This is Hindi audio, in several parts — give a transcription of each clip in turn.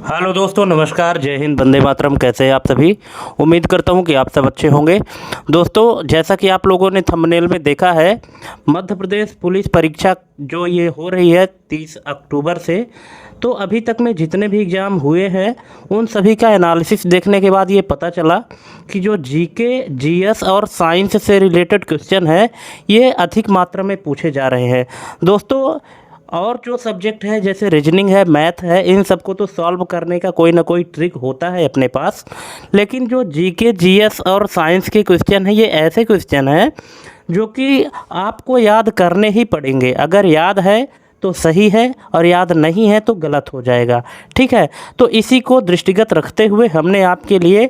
हेलो दोस्तों, नमस्कार, जय हिंद, वंदे मातरम। कैसे हैं आप सभी? उम्मीद करता हूं कि आप सब अच्छे होंगे। दोस्तों, जैसा कि आप लोगों ने थंबनेल में देखा है, मध्य प्रदेश पुलिस परीक्षा जो ये हो रही है 30 अक्टूबर से, तो अभी तक में जितने भी एग्ज़ाम हुए हैं उन सभी का एनालिसिस देखने के बाद ये पता चला कि जो जीके, जीएस और साइंस से रिलेटेड क्वेश्चन है ये अधिक मात्रा में पूछे जा रहे हैं दोस्तों। और जो सब्जेक्ट है जैसे रीजनिंग है, मैथ है, इन सबको तो सॉल्व करने का कोई ना कोई ट्रिक होता है अपने पास, लेकिन जो जीके, जीएस और साइंस के क्वेश्चन हैं ये ऐसे क्वेश्चन हैं जो कि आपको याद करने ही पड़ेंगे। अगर याद है तो सही है और याद नहीं है तो गलत हो जाएगा। ठीक है, तो इसी को दृष्टिगत रखते हुए हमने आपके लिए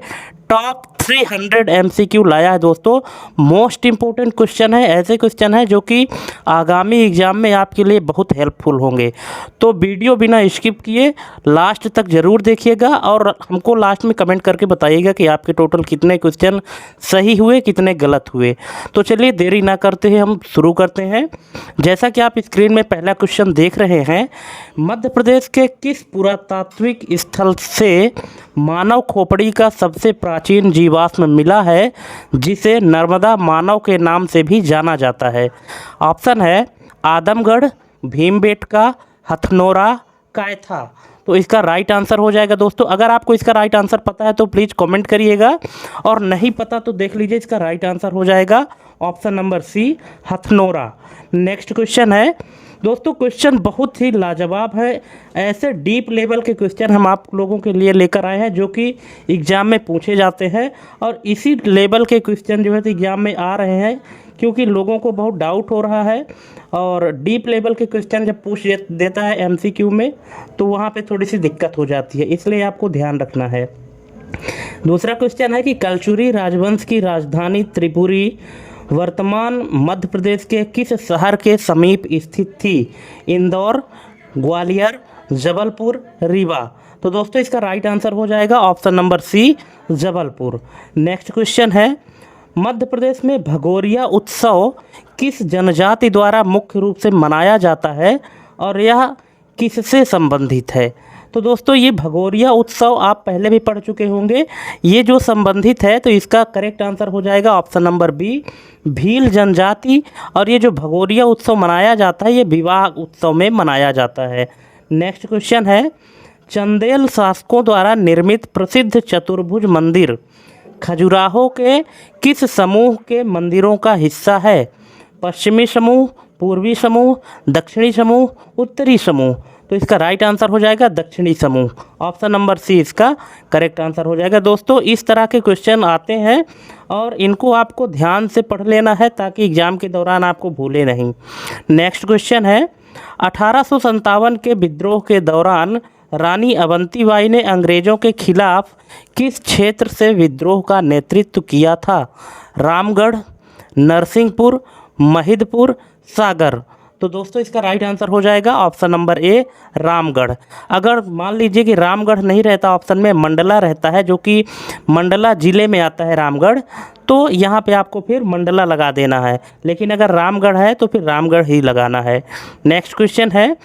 टॉप 300 एमसीक्यू लाया है दोस्तों। मोस्ट इम्पोर्टेंट क्वेश्चन है, ऐसे क्वेश्चन है जो कि आगामी एग्ज़ाम में आपके लिए बहुत हेल्पफुल होंगे। तो वीडियो बिना स्किप किए लास्ट तक ज़रूर देखिएगा और हमको लास्ट में कमेंट करके बताइएगा कि आपके टोटल कितने क्वेश्चन सही हुए, कितने गलत हुए। तो चलिए देरी ना करते हुए हम शुरू करते हैं। जैसा कि आप स्क्रीन में पहला क्वेश्चन देख रहे हैं, मध्य प्रदेश के किस पुरातात्विक स्थल से मानव खोपड़ी का सबसे प्राचीन जीवाश्म मिला है जिसे नर्मदा मानव के नाम से भी जाना जाता है? ऑप्शन है आदमगढ़, भीमबेटका, हथनोरा, कायथा। तो इसका राइट आंसर हो जाएगा दोस्तों। अगर आपको इसका राइट आंसर पता है तो प्लीज़ कमेंट करिएगा, और नहीं पता तो देख लीजिए, इसका राइट आंसर हो जाएगा option number C, Hathnora. Next question है दोस्तों, क्वेश्चन बहुत ही लाजवाब है। ऐसे डीप लेवल के क्वेश्चन हम आप लोगों के लिए लेकर आए हैं जो कि एग्ज़ाम में पूछे जाते हैं, और इसी लेवल के क्वेश्चन जो है तो एग्ज़ाम में आ रहे हैं क्योंकि लोगों को बहुत डाउट हो रहा है। और डीप लेवल के क्वेश्चन जब पूछ देता है एमसीक्यू में तो वहाँ पे थोड़ी सी दिक्कत हो जाती है, इसलिए आपको ध्यान रखना है। दूसरा क्वेश्चन है कि कलचुरी राजवंश की राजधानी त्रिपुरी वर्तमान मध्य प्रदेश के किस शहर के समीप स्थित थी? इंदौर, ग्वालियर, जबलपुर, रीवा। तो दोस्तों इसका राइट आंसर हो जाएगा option number c, Jabalpur. Next question है, मध्य प्रदेश में भगोरिया उत्सव किस जनजाति द्वारा मुख्य रूप से मनाया जाता है और यह किससे संबंधित है? तो दोस्तों ये भगोरिया उत्सव आप पहले भी पढ़ चुके होंगे, ये जो संबंधित है तो इसका करेक्ट आंसर हो जाएगा ऑप्शन नंबर बी, भील जनजाति। और ये जो भगोरिया उत्सव मनाया जाता है ये विवाह उत्सव में मनाया जाता है। नेक्स्ट क्वेश्चन है, चंदेल शासकों द्वारा निर्मित प्रसिद्ध चतुर्भुज मंदिर खजुराहो के किस समूह के मंदिरों का हिस्सा है? पश्चिमी समूह, पूर्वी समूह, दक्षिणी समूह, उत्तरी समूह। तो इसका राइट आंसर हो जाएगा दक्षिणी समूह। ऑप्शन नंबर सी इसका करेक्ट आंसर हो जाएगा। दोस्तों इस तरह के क्वेश्चन आते हैं और इनको आपको ध्यान से पढ़ लेना है ताकि एग्जाम के दौरान आपको भूले नहीं। नेक्स्ट क्वेश्चन है, 1857 के विद्रोह के दौरान रानी अवंतीबाई ने अंग्रेज़ों के खिलाफ किस क्षेत्र से विद्रोह का नेतृत्व किया था? रामगढ़, नरसिंहपुर, महिदपुर, सागर। तो दोस्तों इसका राइट आंसर हो जाएगा ऑप्शन नंबर ए, रामगढ़। अगर मान लीजिए कि रामगढ़ नहीं रहता ऑप्शन में, मंडला रहता है जो कि मंडला ज़िले में आता है रामगढ़, तो यहाँ पे आपको फिर मंडला लगा देना है, लेकिन अगर रामगढ़ है तो फिर रामगढ़ ही लगाना है। नेक्स्ट क्वेश्चन है,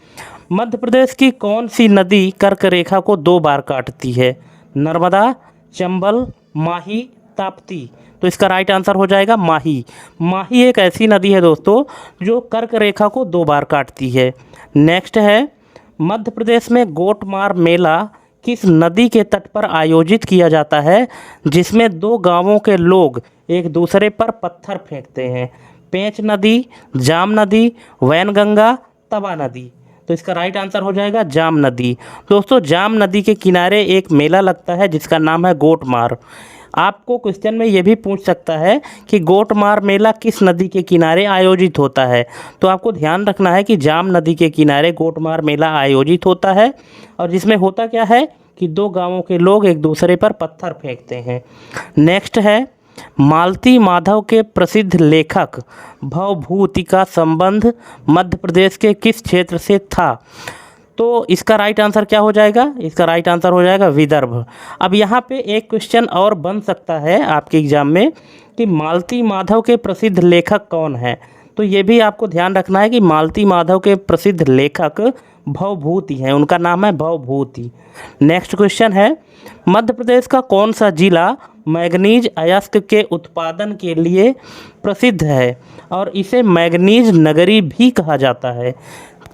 मध्य प्रदेश की कौन सी नदी कर्क रेखा को 2 बार काटती है? नर्मदा, चंबल, माही, ताप्ती। तो इसका राइट आंसर हो जाएगा माही। माही एक ऐसी नदी है दोस्तों जो कर्क रेखा को 2 बार काटती है। नेक्स्ट है, मध्य प्रदेश में गोटमार मेला किस नदी के तट पर आयोजित किया जाता है जिसमें 2 गांवों के लोग एक दूसरे पर पत्थर फेंकते हैं? पेंच नदी, जाम नदी, वैनगंगा, तवा नदी। तो इसका राइट आंसर हो जाएगा जाम नदी। दोस्तों जाम नदी के किनारे एक मेला लगता है जिसका नाम है गोटमार। आपको क्वेश्चन में ये भी पूछ सकता है कि गोटमार मेला किस नदी के किनारे आयोजित होता है, तो आपको ध्यान रखना है कि जाम नदी के किनारे गोटमार मेला आयोजित होता है, और जिसमें होता क्या है कि 2 गांवों के लोग एक दूसरे पर पत्थर फेंकते हैं। नेक्स्ट है, मालती माधव के प्रसिद्ध लेखक भवभूति का संबंध मध्य प्रदेश के किस क्षेत्र से था? तो इसका राइट आंसर क्या हो जाएगा? इसका राइट आंसर हो जाएगा विदर्भ। अब यहाँ पे एक क्वेश्चन और बन सकता है आपके एग्जाम में कि मालती माधव के प्रसिद्ध लेखक कौन है, तो ये भी आपको ध्यान रखना है कि मालती माधव के प्रसिद्ध लेखक भवभूति हैं, उनका नाम है भवभूति। नेक्स्ट क्वेश्चन है, मध्य प्रदेश का कौन सा जिला मैग्नीज अयस्क के उत्पादन के लिए प्रसिद्ध है और इसे मैग्नीज नगरी भी कहा जाता है?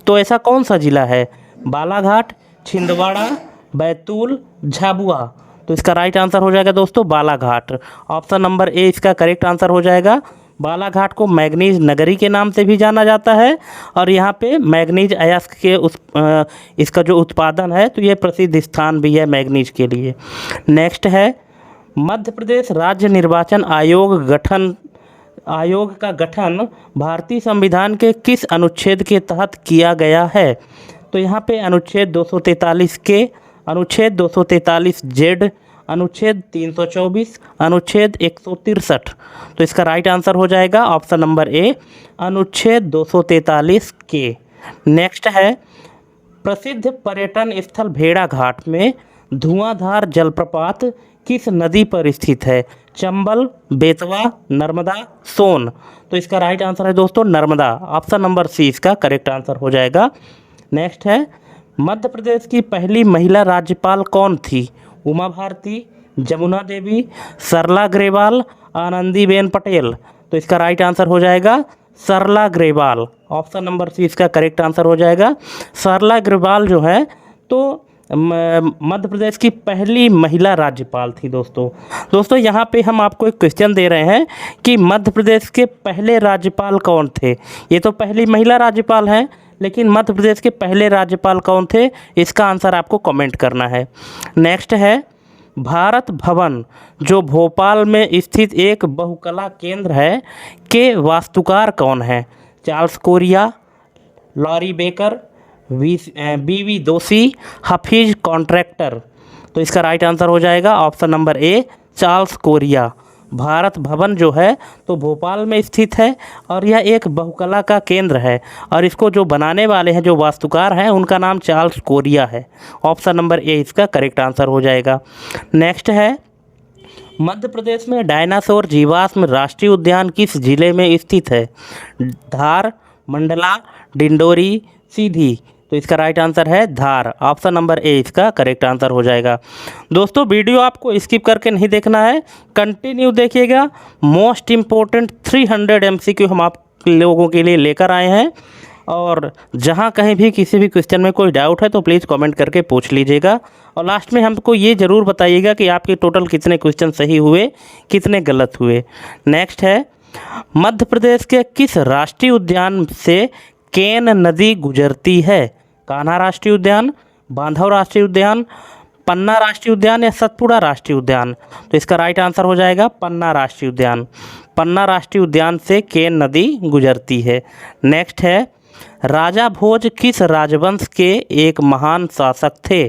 तो ऐसा कौन सा जिला है? बालाघाट, छिंदवाड़ा, बैतूल, झाबुआ। तो इसका राइट आंसर हो जाएगा दोस्तों बालाघाट। ऑप्शन नंबर ए इसका करेक्ट आंसर हो जाएगा। बालाघाट को मैग्नीज नगरी के नाम से भी जाना जाता है और यहाँ पे मैग्नीज अयस्क के इसका जो उत्पादन है तो ये प्रसिद्ध स्थान भी है मैग्नीज के लिए। नेक्स्ट है, मध्य प्रदेश राज्य निर्वाचन आयोग का गठन भारतीय संविधान के किस अनुच्छेद के तहत किया गया है? तो यहाँ पे अनुच्छेद 243 के, अनुच्छेद 243 जेड, अनुच्छेद 324, अनुच्छेद 163। तो इसका राइट आंसर हो जाएगा ऑप्शन नंबर ए अनुच्छेद 243 के। नेक्स्ट है, प्रसिद्ध पर्यटन स्थल भेड़ाघाट में धुआंधार जलप्रपात किस नदी पर स्थित है? चंबल, बेतवा, नर्मदा, सोन। तो इसका राइट आंसर है दोस्तों नर्मदा। ऑप्शन नंबर सी इसका करेक्ट आंसर हो जाएगा। नेक्स्ट है, मध्य प्रदेश की पहली महिला राज्यपाल कौन थी? उमा भारती, जमुना देवी, सरला ग्रेवाल, आनंदीबेन पटेल। तो इसका राइट आंसर हो जाएगा सरला ग्रेवाल। ऑप्शन नंबर सी इसका करेक्ट आंसर हो जाएगा। सरला ग्रेवाल जो है तो मध्य प्रदेश की पहली महिला राज्यपाल थी दोस्तों यहाँ पे हम आपको एक क्वेश्चन दे रहे हैं कि मध्य प्रदेश के पहले राज्यपाल कौन थे? ये तो पहली महिला राज्यपाल हैं, लेकिन मध्य प्रदेश के पहले राज्यपाल कौन थे? इसका आंसर आपको कमेंट करना है। नेक्स्ट है, भारत भवन जो भोपाल में स्थित एक बहुकला केंद्र है के वास्तुकार कौन है? चार्ल्स कोरिया, लॉरी बेकर, बीवी दोषी, हफीज कॉन्ट्रैक्टर। तो इसका राइट आंसर हो जाएगा option number A Charles Korea. Bharat Bhavan जो है तो भोपाल में स्थित है और यह एक बहुकला का केंद्र है और इसको जो बनाने वाले हैं, जो वास्तुकार हैं, उनका नाम चार्ल्स कोरिया है। ऑप्शन नंबर ए इसका करेक्ट आंसर हो जाएगा। नेक्स्ट है, मध्य प्रदेश में डायनासोर जीवाश्म राष्ट्रीय उद्यान किस जिले में स्थित है? धार, मंडला, डिंडोरी, सीधी। तो इसका राइट आंसर है धार। ऑप्शन नंबर ए इसका करेक्ट आंसर हो जाएगा। दोस्तों वीडियो आपको स्किप करके नहीं देखना है, कंटिन्यू देखिएगा। मोस्ट इम्पोर्टेंट 300 MCQ हम आप लोगों के लिए लेकर आए हैं और जहां कहीं भी किसी भी क्वेश्चन में कोई डाउट है तो प्लीज़ कमेंट करके पूछ लीजिएगा और लास्ट में हमको ये ज़रूर बताइएगा कि आपके टोटल कितने क्वेश्चन सही हुए, कितने गलत हुए। नेक्स्ट है, मध्य प्रदेश के किस राष्ट्रीय उद्यान से केन नदी गुजरती है? कान्हा राष्ट्रीय उद्यान, बांधव राष्ट्रीय उद्यान, पन्ना राष्ट्रीय उद्यान या सतपुड़ा राष्ट्रीय उद्यान। तो इसका राइट आंसर हो जाएगा पन्ना राष्ट्रीय उद्यान। पन्ना राष्ट्रीय उद्यान से केन नदी गुजरती है। नेक्स्ट है, राजा भोज किस राजवंश के एक महान शासक थे?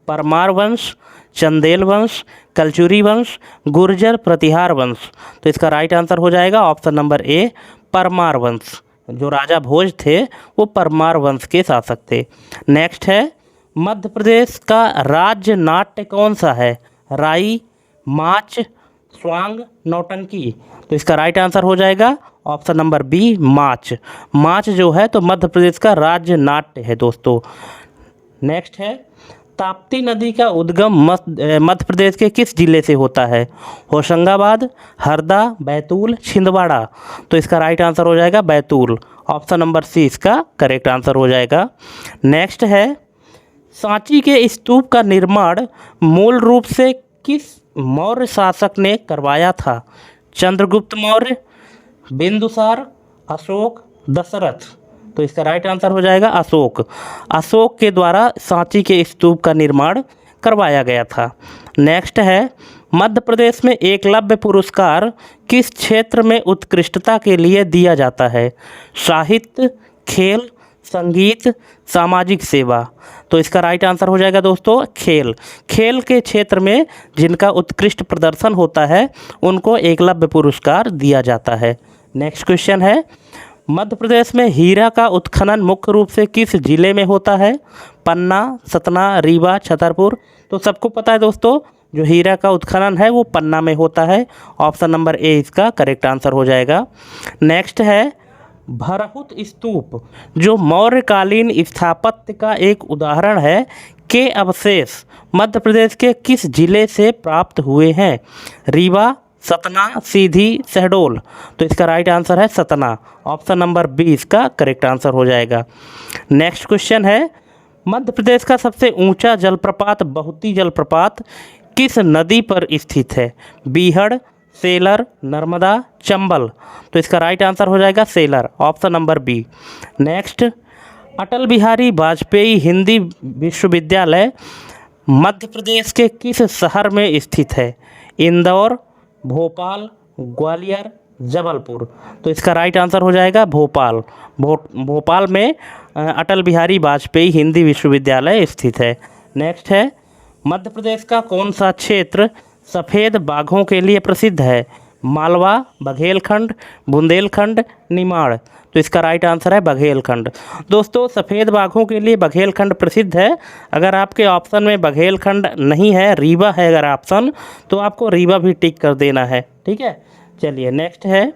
परमार वंश, चंदेल वंश, कलचुरी वंश, गुर्जर प्रतिहार वंश। तो इसका राइट आंसर हो जाएगा ऑप्शन नंबर ए परमार वंश। जो राजा भोज थे वो परमार वंश के शासक थे। नेक्स्ट है, मध्य प्रदेश का राज्य नाट्य कौन सा है? राई, माच, स्वांग, नौटंकी। तो इसका राइट आंसर हो जाएगा ऑप्शन नंबर बी माच। माच जो है तो मध्य प्रदेश का राज्य नाट्य है दोस्तों। नेक्स्ट है, ताप्ती नदी का उद्गम मध्य प्रदेश के किस जिले से होता है? होशंगाबाद, हरदा, बैतूल, छिंदवाड़ा। तो इसका राइट आंसर हो जाएगा बैतूल। ऑप्शन नंबर सी इसका करेक्ट आंसर हो जाएगा। नेक्स्ट है, सांची के स्तूप का निर्माण मूल रूप से किस मौर्य शासक ने करवाया था? चंद्रगुप्त मौर्य, बिंदुसार, अशोक, दशरथ। तो इसका राइट आंसर हो जाएगा अशोक। अशोक के द्वारा सांची के स्तूप का निर्माण करवाया गया था। नेक्स्ट है, मध्य प्रदेश में एकलव्य पुरस्कार किस क्षेत्र में उत्कृष्टता के लिए दिया जाता है? साहित्य, खेल, संगीत, सामाजिक सेवा। तो इसका राइट आंसर हो जाएगा दोस्तों खेल। खेल के क्षेत्र में जिनका उत्कृष्ट प्रदर्शन होता है उनको एकलव्य पुरस्कार दिया जाता है। नेक्स्ट क्वेश्चन है, मध्य प्रदेश में हीरा का उत्खनन मुख्य रूप से किस जिले में होता है? पन्ना, सतना, रीवा, छतरपुर। तो सबको पता है दोस्तों जो हीरा का उत्खनन है वो पन्ना में होता है। ऑप्शन नंबर ए इसका करेक्ट आंसर हो जाएगा। नेक्स्ट है, भरहुत स्तूप जो मौर्यकालीन स्थापत्य का एक उदाहरण है के अवशेष मध्य प्रदेश के किस जिले से प्राप्त हुए हैं? रीवा, सतना, सीधी, शहडोल। तो इसका राइट आंसर है सतना। ऑप्शन नंबर बी इसका करेक्ट आंसर हो जाएगा। नेक्स्ट क्वेश्चन है, मध्य प्रदेश का सबसे ऊंचा जलप्रपात बहुती जलप्रपात किस नदी पर स्थित है? बीहड़, सेलर, नर्मदा, चंबल। तो इसका राइट आंसर हो जाएगा सेलर। Option number B. Next, Atal Bihari Vajpayee Hindi विश्वविद्यालय मध्य प्रदेश के किस शहर में स्थित है? इंदौर, भोपाल, ग्वालियर, जबलपुर। तो इसका राइट आंसर हो जाएगा भोपाल। भोपाल में अटल बिहारी वाजपेयी हिंदी विश्वविद्यालय स्थित है। नेक्स्ट है, मध्य प्रदेश का कौन सा क्षेत्र सफ़ेद बाघों के लिए प्रसिद्ध है? मालवा, बघेलखंड, बुंदेलखंड, निमाड़। तो इसका राइट आंसर है बघेलखंड। दोस्तों, सफ़ेद बाघों के लिए बघेलखंड प्रसिद्ध है। अगर आपके ऑप्शन में बघेलखंड नहीं है, रीवा है अगर ऑप्शन, तो आपको रीवा भी टिक कर देना है। ठीक है, चलिए नेक्स्ट है,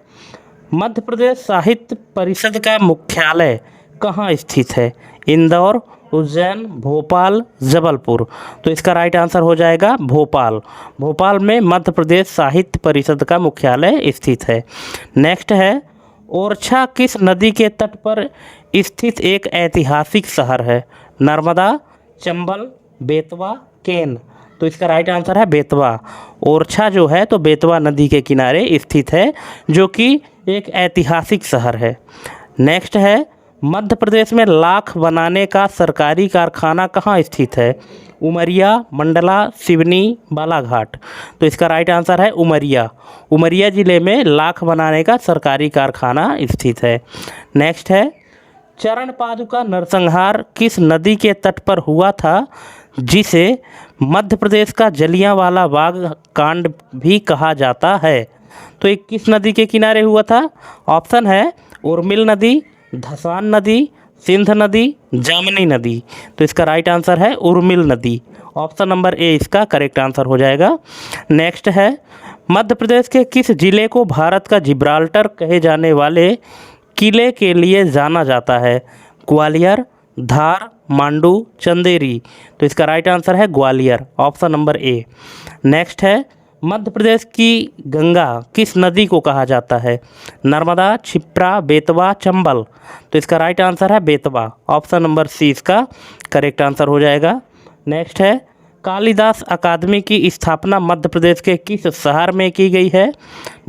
मध्य प्रदेश साहित्य परिषद का मुख्यालय कहाँ स्थित है? इंदौर, उज्जैन, भोपाल, जबलपुर। तो इसका राइट आंसर हो जाएगा भोपाल। भोपाल में मध्य प्रदेश साहित्य परिषद का मुख्यालय स्थित है। नेक्स्ट है, ओरछा किस नदी के तट पर स्थित एक ऐतिहासिक शहर है? नर्मदा, चंबल, बेतवा, केन। तो इसका राइट आंसर है बेतवा। ओरछा जो है तो बेतवा नदी के किनारे स्थित है, जो कि एक ऐतिहासिक शहर है। नेक्स्ट है, मध्य प्रदेश में लाख बनाने का सरकारी कारखाना कहाँ स्थित है? उमरिया, मंडला, सिवनी, बालाघाट। तो इसका राइट आंसर है उमरिया। उमरिया ज़िले में लाख बनाने का सरकारी कारखाना स्थित है। नेक्स्ट है, चरण पादुका नरसंहार किस नदी के तट पर हुआ था, जिसे मध्य प्रदेश का जलियांवाला बाग कांड भी कहा जाता है? तो ये किस नदी के किनारे हुआ था? ऑप्शन है उर्मिल नदी, धसान नदी, सिंध नदी, जामनी नदी। तो इसका राइट आंसर है उर्मिल नदी। ऑप्शन नंबर ए इसका करेक्ट आंसर हो जाएगा। नेक्स्ट है, मध्य प्रदेश के किस जिले को भारत का जिब्राल्टर कहे जाने वाले किले के लिए जाना जाता है? ग्वालियर, धार, मांडू, चंदेरी। तो इसका राइट आंसर है Gwalior. Option number A. Next है, मध्य प्रदेश की गंगा किस नदी को कहा जाता है? नर्मदा, क्षिप्रा, बेतवा, चंबल। तो इसका राइट आंसर है बेतवा। ऑप्शन नंबर सी इसका करेक्ट आंसर हो जाएगा। नेक्स्ट है, कालिदास अकादमी की स्थापना मध्य प्रदेश के किस शहर में की गई है?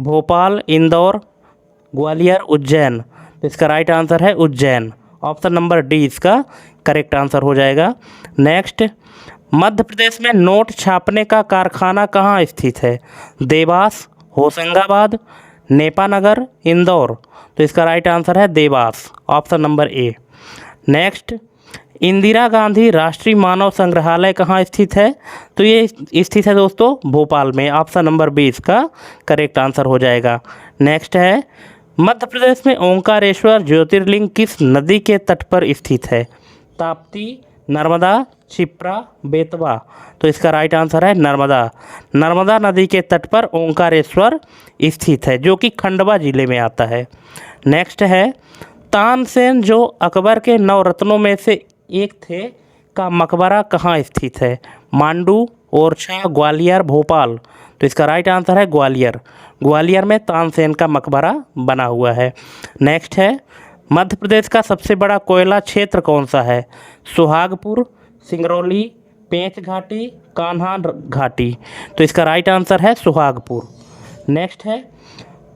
भोपाल, इंदौर, ग्वालियर, उज्जैन। तो इसका राइट आंसर है उज्जैन। ऑप्शन नंबर डी इसका करेक्ट आंसर हो जाएगा। नेक्स्ट, मध्य प्रदेश में नोट छापने का कारखाना कहाँ स्थित है? देवास, होशंगाबाद, नेपानगर, इंदौर। तो इसका राइट आंसर है Dewas. Option number A. Next, Indira Gandhi राष्ट्रीय मानव संग्रहालय कहाँ स्थित है? तो ये स्थित है दोस्तों भोपाल में। ऑप्शन नंबर बी इसका करेक्ट आंसर हो जाएगा। नेक्स्ट है, मध्य प्रदेश में ओंकारेश्वर ज्योतिर्लिंग किस नदी के तट पर स्थित है? ताप्ती, नर्मदा, क्षिप्रा, बेतवा। तो इसका राइट आंसर है नर्मदा। नर्मदा नदी के तट पर ओंकारेश्वर स्थित है, जो कि खंडवा जिले में आता है। नेक्स्ट है, तानसेन जो अकबर के 9 रत्नों में से एक थे का मकबरा कहाँ स्थित है? मांडू, ओरछा, ग्वालियर, भोपाल। तो इसका राइट आंसर है ग्वालियर। ग्वालियर में तानसेन का मकबरा बना हुआ है। नेक्स्ट है, मध्य प्रदेश का सबसे बड़ा कोयला क्षेत्र कौन सा है? सुहागपुर, सिंगरौली, पेंच घाटी, कान्हा घाटी। तो इसका राइट आंसर है सुहागपुर। नेक्स्ट है,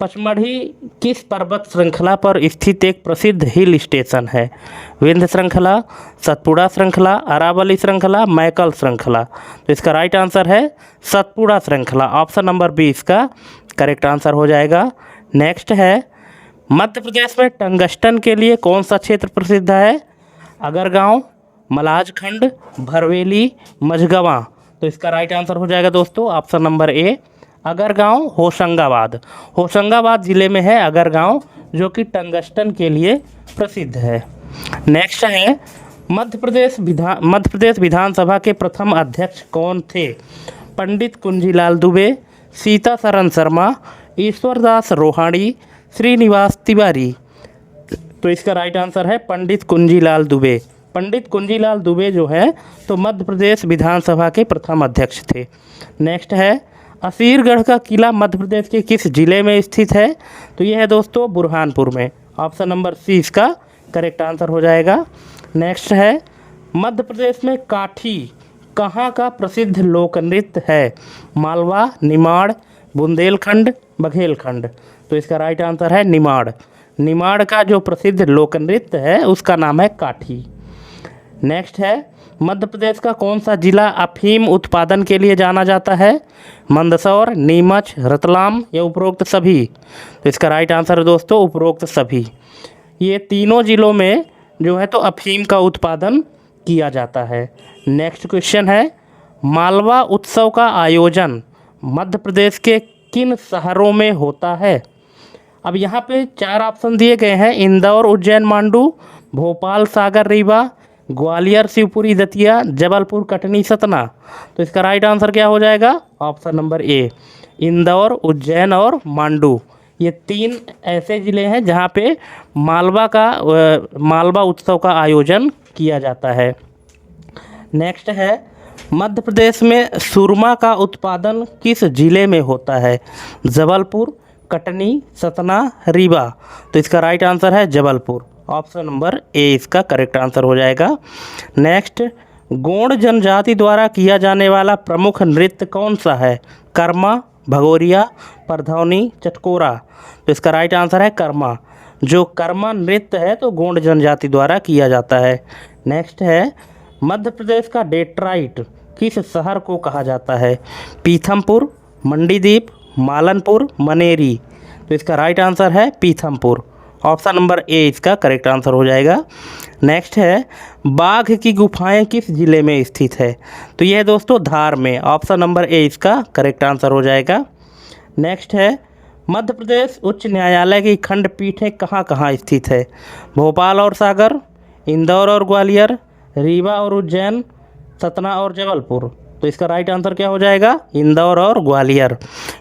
पचमढ़ी किस पर्वत श्रृंखला पर स्थित एक प्रसिद्ध हिल स्टेशन है? विंध्य श्रृंखला, सतपुड़ा श्रृंखला, अरावली श्रृंखला, मैकल श्रृंखला। तो इसका राइट आंसर है सतपुड़ा श्रृंखला। ऑप्शन नंबर बी इसका करेक्ट आंसर हो जाएगा। नेक्स्ट है, मध्य प्रदेश में टंगस्टन के लिए कौन सा क्षेत्र प्रसिद्ध है? अगरगांव, मलाजखंड, भरवेली, मझगवां। तो इसका राइट आंसर हो जाएगा दोस्तों option number A Agargaon, Hoshangabad. Hoshangabad ज़िले में है अगरगांव, जो कि टंगस्टन के लिए प्रसिद्ध है। नेक्स्ट है, मध्य प्रदेश विधानसभा के प्रथम अध्यक्ष कौन थे? पंडित कुंजीलाल दुबे, सीतासरन शर्मा, ईश्वरदास रोहाणी, श्रीनिवास तिवारी। तो इसका राइट आंसर है पंडित कुंजीलाल दुबे। पंडित कुंजीलाल दुबे जो है तो मध्य प्रदेश विधानसभा के प्रथम अध्यक्ष थे। नेक्स्ट है असीरगढ़ का किला मध्य प्रदेश के किस जिले में स्थित है? तो यह है दोस्तों बुरहानपुर में। ऑप्शन नंबर सी इसका करेक्ट आंसर हो जाएगा। नेक्स्ट है मध्य प्रदेश में काठी कहाँ का प्रसिद्ध लोक नृत्य है? मालवा, निमाड़, बुंदेलखंड, बघेलखंड। तो इसका राइट आंसर है निमाड़। निमाड़ का जो प्रसिद्ध लोक नृत्य है उसका नाम है काठी। नेक्स्ट है मध्य प्रदेश का कौन सा जिला अफीम उत्पादन के लिए जाना जाता है? मंदसौर, नीमच, रतलाम या उपरोक्त सभी? तो इसका राइट आंसर है दोस्तों उपरोक्त सभी। ये तीनों जिलों में जो है तो अफीम का उत्पादन किया जाता है। नेक्स्ट क्वेश्चन है मालवा उत्सव का आयोजन मध्य प्रदेश के किन शहरों में होता है? अब यहाँ पे 4 ऑप्शन दिए गए हैं, इंदौर, उज्जैन, मांडू, भोपाल, सागर, रीवा, ग्वालियर, शिवपुरी, दतिया, जबलपुर, कटनी, सतना। तो इसका राइट आंसर क्या हो जाएगा? ऑप्शन नंबर ए, इंदौर, उज्जैन और मांडू। ये 3 ऐसे ज़िले हैं जहाँ पे मालवा उत्सव का आयोजन किया जाता है। नेक्स्ट है मध्य प्रदेश में सुरमा का उत्पादन किस जिले में होता है? जबलपुर, कटनी, सतना, रीवा। तो इसका राइट आंसर है जबलपुर। ऑप्शन नंबर ए इसका करेक्ट आंसर हो जाएगा। नेक्स्ट गोंड जनजाति द्वारा किया जाने वाला प्रमुख नृत्य कौन सा है? कर्मा, भगोरिया, परधौनी, चटकोरा। तो इसका राइट आंसर है कर्मा। जो कर्मा नृत्य है तो गोंड जनजाति द्वारा किया जाता है। नेक्स्ट है मध्य प्रदेश का डेट्राइट किस शहर को कहा जाता है? पीथमपुर, मंडीदीप, मालनपुर, मनेरी। तो इसका राइट आंसर है पीथमपुर। ऑप्शन नंबर ए इसका करेक्ट आंसर हो जाएगा। नेक्स्ट है बाघ की गुफाएं किस जिले में स्थित है? तो यह है दोस्तों धार में। ऑप्शन नंबर ए इसका करेक्ट आंसर हो जाएगा। नेक्स्ट है मध्य प्रदेश उच्च न्यायालय की खंडपीठें कहाँ कहाँ स्थित है? भोपाल और सागर, इंदौर और ग्वालियर, रीवा और उज्जैन, सतना और जबलपुर। तो इसका राइट आंसर क्या हो जाएगा? इंदौर और ग्वालियर।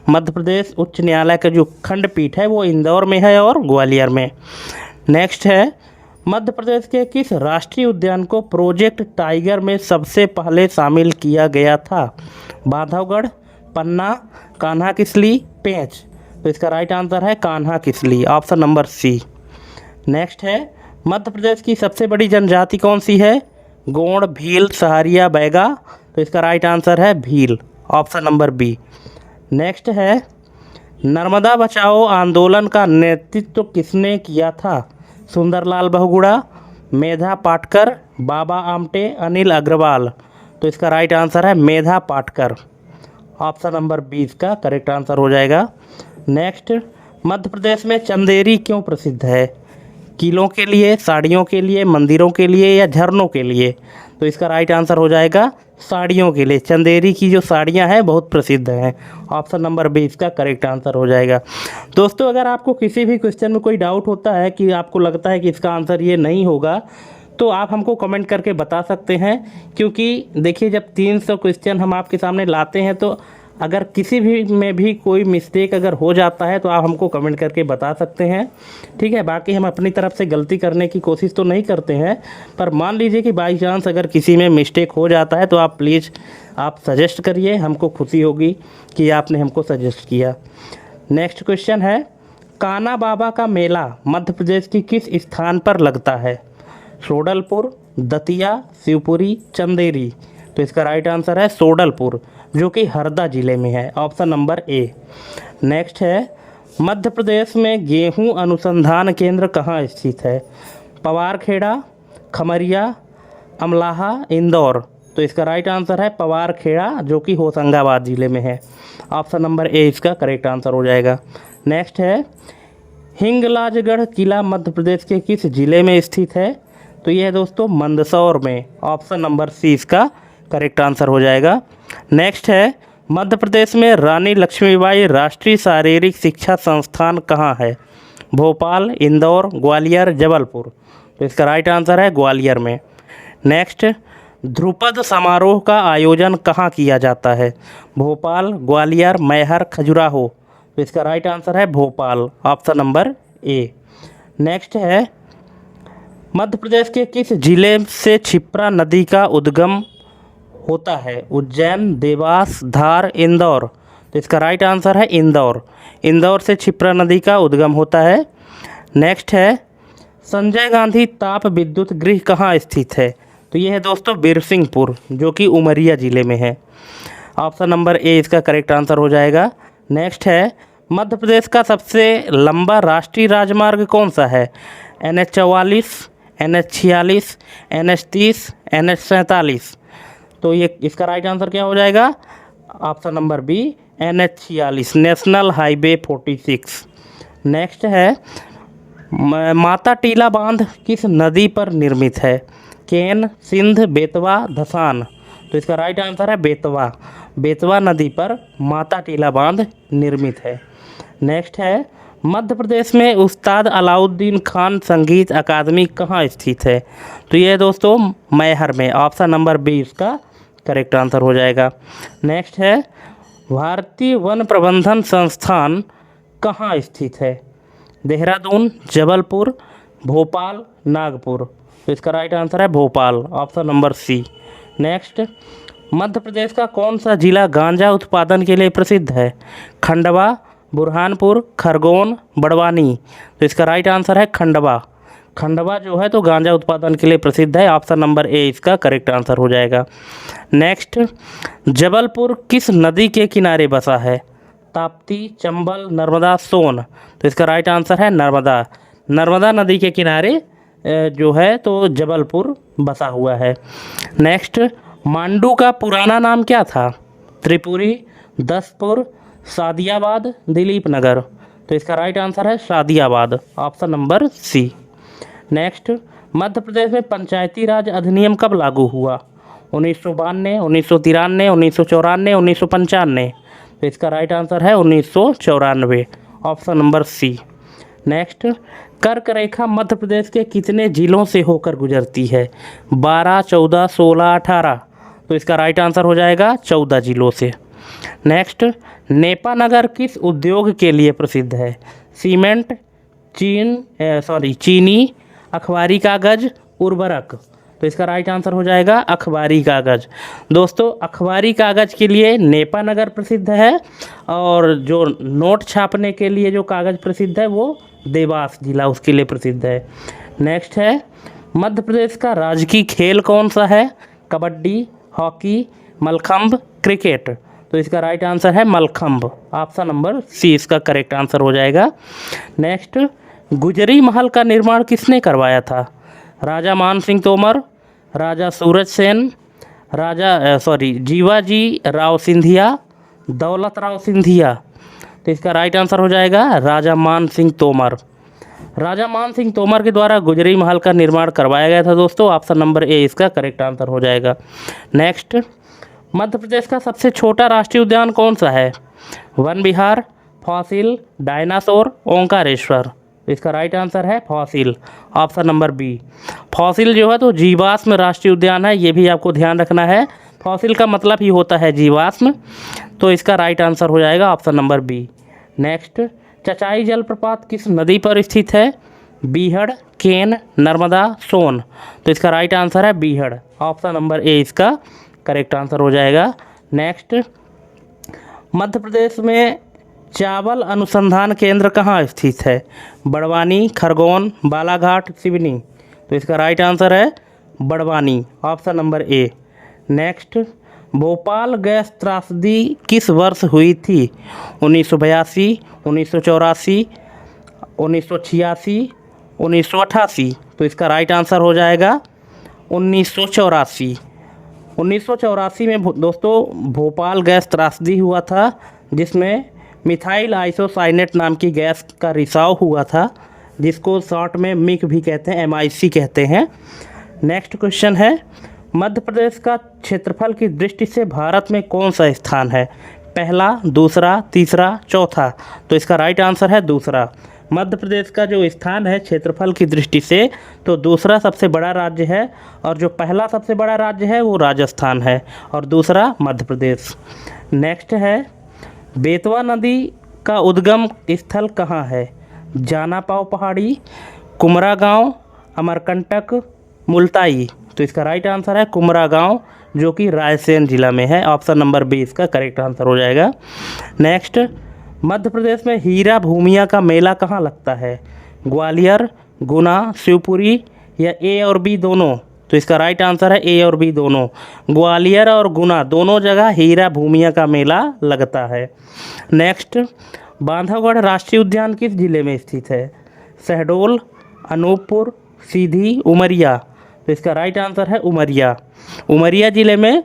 मध्य प्रदेश उच्च न्यायालय का जो खंडपीठ है वो इंदौर में है और ग्वालियर में। नेक्स्ट है मध्य प्रदेश के किस राष्ट्रीय उद्यान को प्रोजेक्ट टाइगर में सबसे पहले शामिल किया गया था? बांधवगढ़, पन्ना, कान्हा किसली, पेंच। तो इसका राइट आंसर है कान्हा किसली। ऑप्शन नंबर सी। नेक्स्ट है मध्य प्रदेश की सबसे बड़ी जनजाति कौन सी है? गोंड, भील, सहारिया, बैगा। तो इसका राइट आंसर है Bhil. Option number B. Next है नर्मदा बचाओ आंदोलन का नेतृत्व किसने किया था? सुंदरलाल बहुगुणा, मेधा पाटकर, बाबा आमटे, अनिल अग्रवाल। तो इसका राइट आंसर है Medha Patkar. Option number B इसका करेक्ट आंसर हो जाएगा। नेक्स्ट मध्य प्रदेश में चंदेरी क्यों प्रसिद्ध है? किलों के लिए, साड़ियों के लिए, मंदिरों के लिए या झरनों के लिए? तो इसका राइट आंसर हो जाएगा साड़ियों के लिए। चंदेरी की जो साड़ियाँ हैं बहुत प्रसिद्ध हैं। ऑप्शन नंबर बी इसका करेक्ट आंसर हो जाएगा। दोस्तों अगर आपको किसी भी क्वेश्चन में कोई डाउट होता है कि आपको लगता है कि इसका आंसर ये नहीं होगा तो आप हमको कमेंट करके बता सकते हैं, क्योंकि देखिए जब 300 क्वेश्चन हम आपके सामने लाते हैं तो अगर किसी भी में भी कोई मिस्टेक अगर हो जाता है तो आप हमको कमेंट करके बता सकते हैं, ठीक है। बाकी हम अपनी तरफ से गलती करने की कोशिश तो नहीं करते हैं, पर मान लीजिए कि बाई चांस अगर किसी में मिस्टेक हो जाता है तो आप प्लीज़ आप सजेस्ट करिए, हमको खुशी होगी कि आपने हमको सजेस्ट किया। नेक्स्ट क्वेश्चन है काना बाबा का मेला मध्य प्रदेश की किस स्थान पर लगता है? सोडलपुर, दतिया, शिवपुरी, चंदेरी। तो इसका राइट आंसर है सोडलपुर, जो कि हरदा जिले में है। Option number A. नेक्स्ट है मध्य प्रदेश में गेहूं अनुसंधान केंद्र कहाँ स्थित है? पवारखेड़ा, खमरिया, अमलाहा, इंदौर। तो इसका राइट आंसर है पवारखेड़ा, जो कि होशंगाबाद ज़िले में है। ऑप्शन नंबर ए इसका करेक्ट आंसर हो जाएगा। नेक्स्ट है हिंगलाजगढ़ किला मध्य प्रदेश के किस ज़िले में स्थित है? तो यह है दोस्तों मंदसौर में। ऑप्शन नंबर सी इसका करेक्ट आंसर हो जाएगा। नेक्स्ट है मध्य प्रदेश में रानी लक्ष्मीबाई राष्ट्रीय शारीरिक शिक्षा संस्थान कहाँ है? भोपाल, इंदौर, ग्वालियर, जबलपुर। तो इसका राइट आंसर है ग्वालियर में। नेक्स्ट ध्रुपद समारोह का आयोजन कहाँ किया जाता है? भोपाल, ग्वालियर, मैहर, खजुराहो। तो इसका राइट आंसर है Bhopal. Option number A. Next है मध्य प्रदेश के किस जिले से क्षिप्रा नदी का उद्गम होता है? उज्जैन, देवास, धार, इंदौर। तो इसका राइट आंसर है इंदौर। इंदौर से क्षिप्रा नदी का उद्गम होता है। नेक्स्ट है, संजय गांधी ताप विद्युत गृह कहाँ स्थित है? तो ये है दोस्तों बिरसिंहपुर, जो कि उमरिया ज़िले में है। ऑप्शन नंबर ए इसका करेक्ट आंसर हो जाएगा। नेक्स्ट है, मध्य प्रदेश का सबसे लंबा राष्ट्रीय राजमार्ग कौन सा है? NH-44, NH-46, NH-30, NH-47। तो ये इसका राइट आंसर क्या हो जाएगा? Option number b NH-46, national highway 46। Next है, माता टीला बांध किस नदी पर निर्मित है? केन, सिंध, बेतवा, धसान। तो इसका राइट आंसर है बेतवा। बेतवा नदी पर माता टीला बांध निर्मित है। नेक्स्ट है, मध्य प्रदेश में उस्ताद अलाउद्दीन खान संगीत अकादमी कहाँ स्थित है? तो ये दोस्तों मैहर में। ऑप्शन नंबर बी इसका करेक्ट आंसर हो जाएगा। नेक्स्ट है, भारतीय वन प्रबंधन संस्थान कहाँ स्थित है? देहरादून, जबलपुर, भोपाल, नागपुर। तो इसका राइट आंसर है भोपाल। ऑप्शन नंबर सी। नेक्स्ट, मध्य प्रदेश का कौन सा जिला गांजा उत्पादन के लिए प्रसिद्ध है? खंडवा, बुरहानपुर, खरगोन, बड़वानी। तो इसका राइट आंसर है खंडवा। खंडवा जो है तो गांजा उत्पादन के लिए प्रसिद्ध है। ऑप्शन नंबर ए इसका करेक्ट आंसर हो जाएगा। नेक्स्ट, जबलपुर किस नदी के किनारे बसा है? ताप्ती, चंबल, नर्मदा, सोन। तो इसका राइट आंसर है नर्मदा। नर्मदा नदी के किनारे जो है तो जबलपुर बसा हुआ है। नेक्स्ट, मांडू का पुराना नाम क्या था? त्रिपुरी, दसपुर, सादियाबाद, दिलीप नगर। तो इसका राइट आंसर है सादियाबाद। ऑप्शन नंबर सी। नेक्स्ट, मध्य प्रदेश में पंचायती राज अधिनियम कब लागू हुआ? 1992, 1993, 1994, 1995। तो इसका राइट आंसर है 1994। ऑप्शन नंबर सी। नेक्स्ट, कर्क रेखा मध्य प्रदेश के कितने जिलों से होकर गुजरती है? 12, 14, 16, 18। तो इसका राइट आंसर हो जाएगा 14 जिलों से। नेक्स्ट, नेपानगर किस उद्योग के लिए प्रसिद्ध है? सीमेंट, चीनी, अखबारी कागज, उर्वरक। तो इसका राइट आंसर हो जाएगा अखबारी कागज। दोस्तों अखबारी कागज के लिए नेपानगर प्रसिद्ध है, और जो नोट छापने के लिए जो कागज़ प्रसिद्ध है वो देवास जिला उसके लिए प्रसिद्ध है। नेक्स्ट है, मध्य प्रदेश का राजकीय खेल कौन सा है? Kabaddi, hockey, mallakhamb, cricket. तो इसका राइट आंसर है मलखंभ। ऑप्शन नंबर सी इसका करेक्ट आंसर हो जाएगा। नेक्स्ट, गुजरी महल का निर्माण किसने करवाया था? राजा मान सिंह तोमर, राजा सूरज सेन, जीवाजी राव सिंधिया, दौलत राव सिंधिया। तो इसका राइट आंसर हो जाएगा राजा मान सिंह तोमर। राजा मान सिंह तोमर के द्वारा गुजरी महल का निर्माण करवाया गया था दोस्तों। ऑप्शन नंबर ए इसका करेक्ट आंसर हो जाएगा। नेक्स्ट, मध्य प्रदेश का सबसे छोटा राष्ट्रीय उद्यान कौन सा है? Van Vihar, fossil, dinosaur, Omkareshwar. इसका राइट आंसर है fossil. Option number b. Fossil जो है तो जीवाश्म राष्ट्रीय उद्यान है, ये भी आपको ध्यान रखना है। फॉसिल का मतलब ही होता है जीवाश्म। तो इसका राइट आंसर हो जाएगा option number B. Next, Chachai जलप्रपात किस नदी पर स्थित है? बीहड़, केन, नर्मदा, सोन। तो इसका राइट आंसर है बीहड़। ऑप्शन नंबर ए इसका करेक्ट आंसर हो जाएगा। नेक्स्ट, मध्य प्रदेश में चावल अनुसंधान केंद्र कहाँ स्थित है? बड़वानी, खरगोन, बालाघाट, सिवनी। तो इसका राइट आंसर है Barwani. Option number A. Next, Bhopal gas त्रासदी किस वर्ष हुई थी? 1982, 1984, 1986, 1988। तो इसका राइट आंसर हो जाएगा 1984। 1984 में दोस्तों भोपाल गैस त्रासदी हुआ था, जिसमें मिथाइल आइसोसाइनेट नाम की गैस का रिसाव हुआ था, जिसको शॉर्ट में मिक भी कहते हैं, MIC कहते हैं। नेक्स्ट क्वेश्चन है, मध्य प्रदेश का क्षेत्रफल की दृष्टि से भारत में कौन सा स्थान है? पहला, दूसरा, तीसरा, चौथा। तो इसका राइट आंसर है दूसरा। मध्य प्रदेश का जो स्थान है क्षेत्रफल की दृष्टि से तो दूसरा सबसे बड़ा राज्य है, और जो पहला सबसे बड़ा राज्य है वो राजस्थान है, और दूसरा मध्य प्रदेश। नेक्स्ट है, बेतवा नदी का उद्गम स्थल कहाँ है? जाना पाव पहाड़ी, कुमरा गांव, अमरकंटक, मुल्ताई। तो इसका राइट आंसर है कुमरा गांव, जो कि रायसेन जिला में है। ऑप्शन नंबर बी इसका करेक्ट आंसर हो जाएगा। नेक्स्ट, मध्य प्रदेश में हीरा भूमिया का मेला कहाँ लगता है? ग्वालियर, गुना, शिवपुरी या ए और बी दोनों? तो इसका राइट आंसर है ए और बी दोनों। ग्वालियर और गुना दोनों जगह हीरा भूमिया का मेला लगता है। नेक्स्ट, बांधवगढ़ राष्ट्रीय उद्यान किस जिले में स्थित है? शहडोल, अनूपपुर, सीधी, उमरिया। तो इसका राइट आंसर है उमरिया। उमरिया जिले में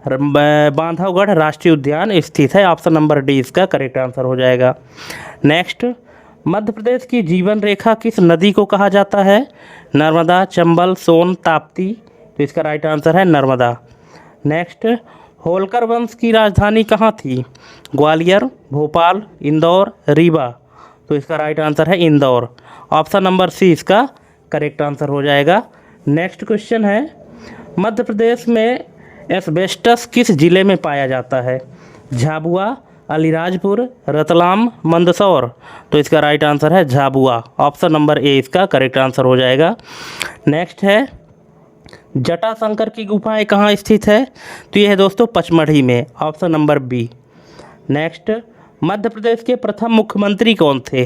बांधवगढ़ राष्ट्रीय उद्यान स्थित है। ऑप्शन नंबर डी इसका करेक्ट आंसर हो जाएगा। नेक्स्ट, मध्य प्रदेश की जीवन रेखा किस नदी को कहा जाता है? नर्मदा, चंबल, सोन, ताप्ती। तो इसका राइट आंसर है नर्मदा। नेक्स्ट, होलकर वंश की राजधानी कहाँ थी? ग्वालियर, भोपाल, इंदौर, रीवा। तो इसका राइट आंसर है इंदौर। ऑप्शन नंबर सी इसका करेक्ट आंसर हो जाएगा। नेक्स्ट क्वेश्चन है, मध्य प्रदेश में एस्बेस्टस किस जिले में पाया जाता है? झाबुआ, अलीराजपुर, रतलाम, मंदसौर। तो इसका राइट आंसर है झाबुआ। ऑप्शन नंबर ए इसका करेक्ट आंसर हो जाएगा। नेक्स्ट है, जटाशंकर की गुफाएं कहाँ स्थित है? तो यह है दोस्तों पचमढ़ी में। Option number B. Next, Madhya Pradesh के प्रथम मुख्यमंत्री कौन थे?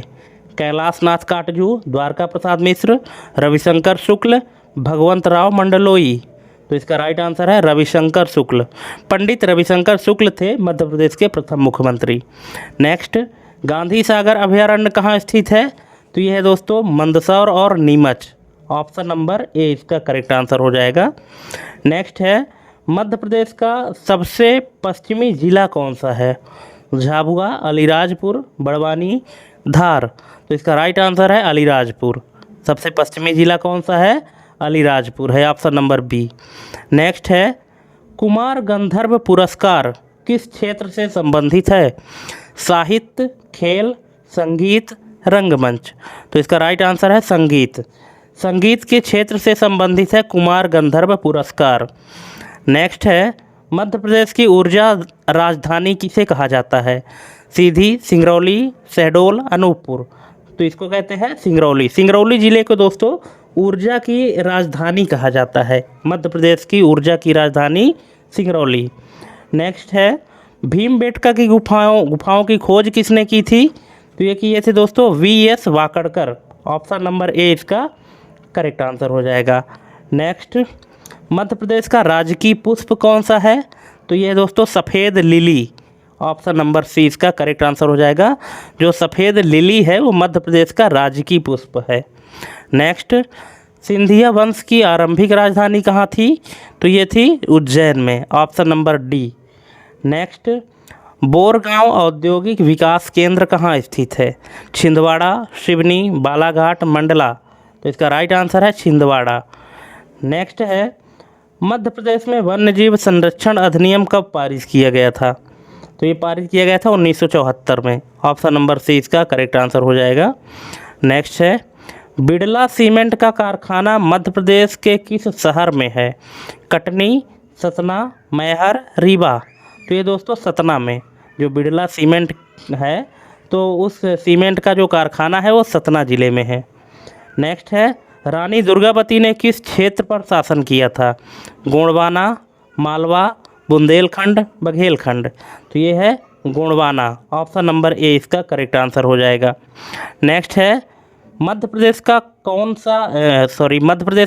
कैलाश नाथ काटजू, द्वारका प्रसाद मिश्र, रविशंकर शुक्ल, भगवंत राव मंडलोई। तो इसका राइट आंसर है रविशंकर शुक्ल। पंडित रविशंकर शुक्ल थे मध्य प्रदेश के प्रथम मुख्यमंत्री। नेक्स्ट, गांधी सागर अभयारण्य कहाँ स्थित है? तो यह है दोस्तों मंदसौर और नीमच। ऑप्शन नंबर ए इसका करेक्ट आंसर हो जाएगा। नेक्स्ट है, मध्य प्रदेश का सबसे पश्चिमी जिला कौन सा है? झाबुआ, अलीराजपुर, बड़वानी, धार। तो इसका राइट आंसर है अलीराजपुर। सबसे पश्चिमी जिला कौन सा है? अलीराजपुर है। Option number B. नेक्स्ट है, कुमार गंधर्व पुरस्कार किस क्षेत्र से संबंधित है? साहित्य, खेल, संगीत, रंगमंच। तो इसका राइट आंसर है संगीत। संगीत के क्षेत्र से संबंधित है कुमार गंधर्व पुरस्कार। नेक्स्ट है, मध्य प्रदेश की ऊर्जा राजधानी किसे कहा जाता है? सीधी, सिंगरौली, शहडोल, अनूपपुर। तो इसको कहते हैं सिंगरौली। सिंगरौली जिले को दोस्तों ऊर्जा की राजधानी कहा जाता है। मध्य प्रदेश की ऊर्जा की राजधानी सिंगरौली। नेक्स्ट है, भीमबेटका की गुफाओं की खोज किसने की थी? तो ये किए थे दोस्तों वी.एस. वाकड़कर। ऑप्शन नंबर ए इसका करेक्ट आंसर हो जाएगा। नेक्स्ट, मध्य प्रदेश का राजकीय पुष्प कौन सा है? तो ये दोस्तों सफ़ेद लिली। ऑप्शन नंबर सी इसका करेक्ट आंसर हो जाएगा। जो सफ़ेद लिली है वो मध्य प्रदेश का राजकीय पुष्प है। नेक्स्ट, सिंधिया वंश की आरंभिक राजधानी कहाँ थी? तो ये थी उज्जैन में। Option number D. Next, Borgaon औद्योगिक विकास केंद्र कहाँ स्थित है? छिंदवाड़ा, सिवनी, बालाघाट, मंडला। तो इसका राइट आंसर है छिंदवाड़ा। नेक्स्ट है, मध्य प्रदेश में वन्यजीव संरक्षण अधिनियम कब पारित किया गया था? तो ये पारित किया गया था 1974 में। ऑप्शन नंबर सी इसका करेक्ट आंसर हो जाएगा। नेक्स्ट है, बिड़ला सीमेंट का कारखाना मध्य प्रदेश के किस शहर में है? कटनी, सतना, मैहर, रीवा। तो ये दोस्तों सतना में जो बिड़ला सीमेंट है, तो उस सीमेंट का जो कारखाना है वो सतना ज़िले में है। नेक्स्ट है, रानी दुर्गावती ने किस क्षेत्र पर शासन किया था? गोंडवाना, मालवा, बुंदेलखंड, बघेलखंड। तो ये है गोंडवाना। ऑप्शन नंबर ए इसका करेक्ट आंसर हो जाएगा। नेक्स्ट है, मध्य प्रदेश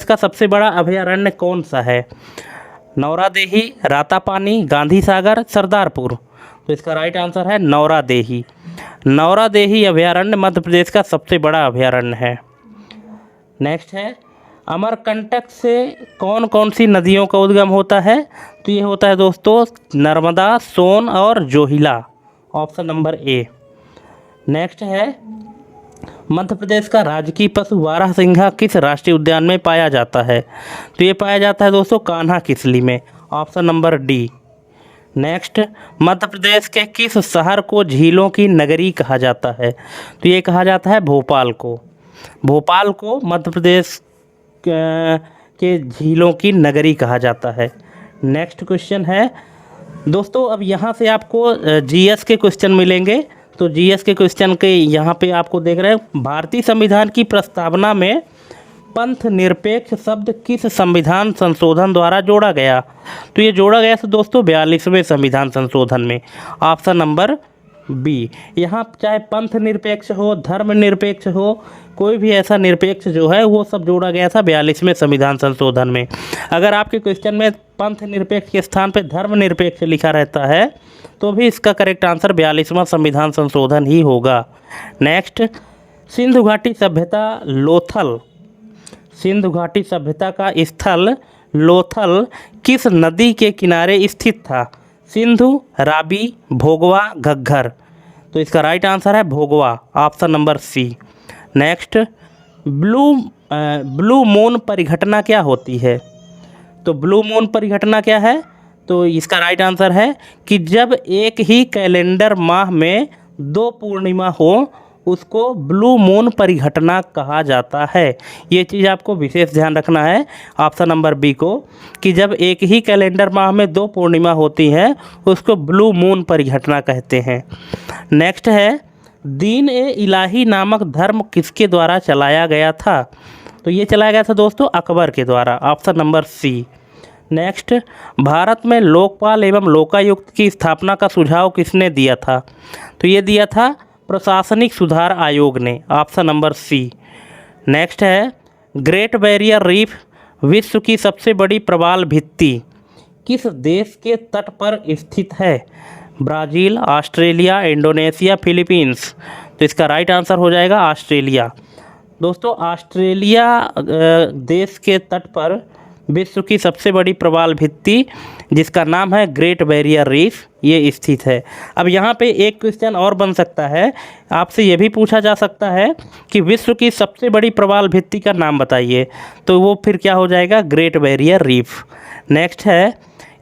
का सबसे बड़ा अभयारण्य कौन सा है? नौरादेही, रातापानी, गांधी सागर, सरदारपुर। तो इसका राइट आंसर है नौरादेही। नौरादेही अभयारण्य मध्य प्रदेश का सबसे बड़ा अभयारण्य है। नेक्स्ट है, अमरकंटक से कौन कौन सी नदियों का उद्गम होता है? तो ये होता है दोस्तों नर्मदा, सोन और Johilla. Option number A. Next है, मध्य प्रदेश का राजकीय पशु बारहसिंघा किस राष्ट्रीय उद्यान में पाया जाता है? तो ये पाया जाता है दोस्तों कान्हा किसली में। Option number D. Next, Madhya Pradesh के किस शहर को झीलों की नगरी कहा जाता है? तो ये कहा जाता है भोपाल को। भोपाल को मध्य प्रदेश के झीलों की नगरी कहा जाता है। नेक्स्ट क्वेश्चन है दोस्तों, अब यहाँ से आपको जीएस के क्वेश्चन मिलेंगे। तो जीएस के क्वेश्चन के यहाँ पे आपको देख रहे हैं, भारतीय संविधान की प्रस्तावना में पंथ निरपेक्ष शब्द किस संविधान संशोधन द्वारा जोड़ा गया? तो ये जोड़ा गया था दोस्तों 42वें संविधान संशोधन में। Option number b. यहाँ चाहे पंथ निरपेक्ष हो, धर्म निरपेक्ष हो, कोई भी ऐसा निरपेक्ष जो है वो सब जोड़ा गया था 42वें संविधान संशोधन में। अगर आपके क्वेश्चन में पंथ निरपेक्ष के स्थान पे धर्म निरपेक्ष लिखा रहता है तो भी इसका करेक्ट आंसर 42वां संविधान संशोधन ही होगा। नेक्स्ट, सिंधु घाटी सभ्यता लोथल, सिंधु घाटी सभ्यता का स्थल लोथल किस नदी के किनारे स्थित था? सिंधु, रावी, भोगवा, घग्गर। तो इसका राइट आंसर है भोगवा, ऑप्शन नंबर सी। नेक्स्ट, ब्लू मून परिघटना क्या होती है? तो ब्लू मून परिघटना क्या है? तो इसका राइट आंसर है कि जब एक ही कैलेंडर माह में 2 पूर्णिमा हो उसको ब्लू मून परिघटना कहा जाता है। ये चीज़ आपको विशेष ध्यान रखना है ऑप्शन नंबर बी को, कि जब एक ही कैलेंडर माह में 2 पूर्णिमा होती हैं उसको ब्लू मून परिघटना कहते हैं। नेक्स्ट है, दीन ए इलाही नामक धर्म किसके द्वारा चलाया गया था? तो ये चलाया गया था दोस्तों अकबर के द्वारा, ऑप्शन नंबर सी। नेक्स्ट, भारत में लोकपाल एवं लोकायुक्त की स्थापना का सुझाव किसने दिया था? तो ये दिया था प्रशासनिक सुधार आयोग ने, ऑप्शन नंबर सी। नेक्स्ट है, ग्रेट बैरियर रीफ विश्व की सबसे बड़ी प्रवाल भित्ति किस देश के तट पर स्थित है? Brazil, Australia, Indonesia, Philippines. तो इसका राइट आंसर हो जाएगा ऑस्ट्रेलिया। दोस्तों ऑस्ट्रेलिया देश के तट पर विश्व की सबसे बड़ी प्रवाल भित्ति जिसका नाम है ग्रेट बैरियर रीफ ये स्थित है। अब यहाँ पे एक क्वेश्चन और बन सकता है, आपसे ये भी पूछा जा सकता है कि विश्व की सबसे बड़ी प्रवाल भित्ति का नाम बताइए, तो वो फिर क्या हो जाएगा? Great barrier reef. नेक्स्ट है,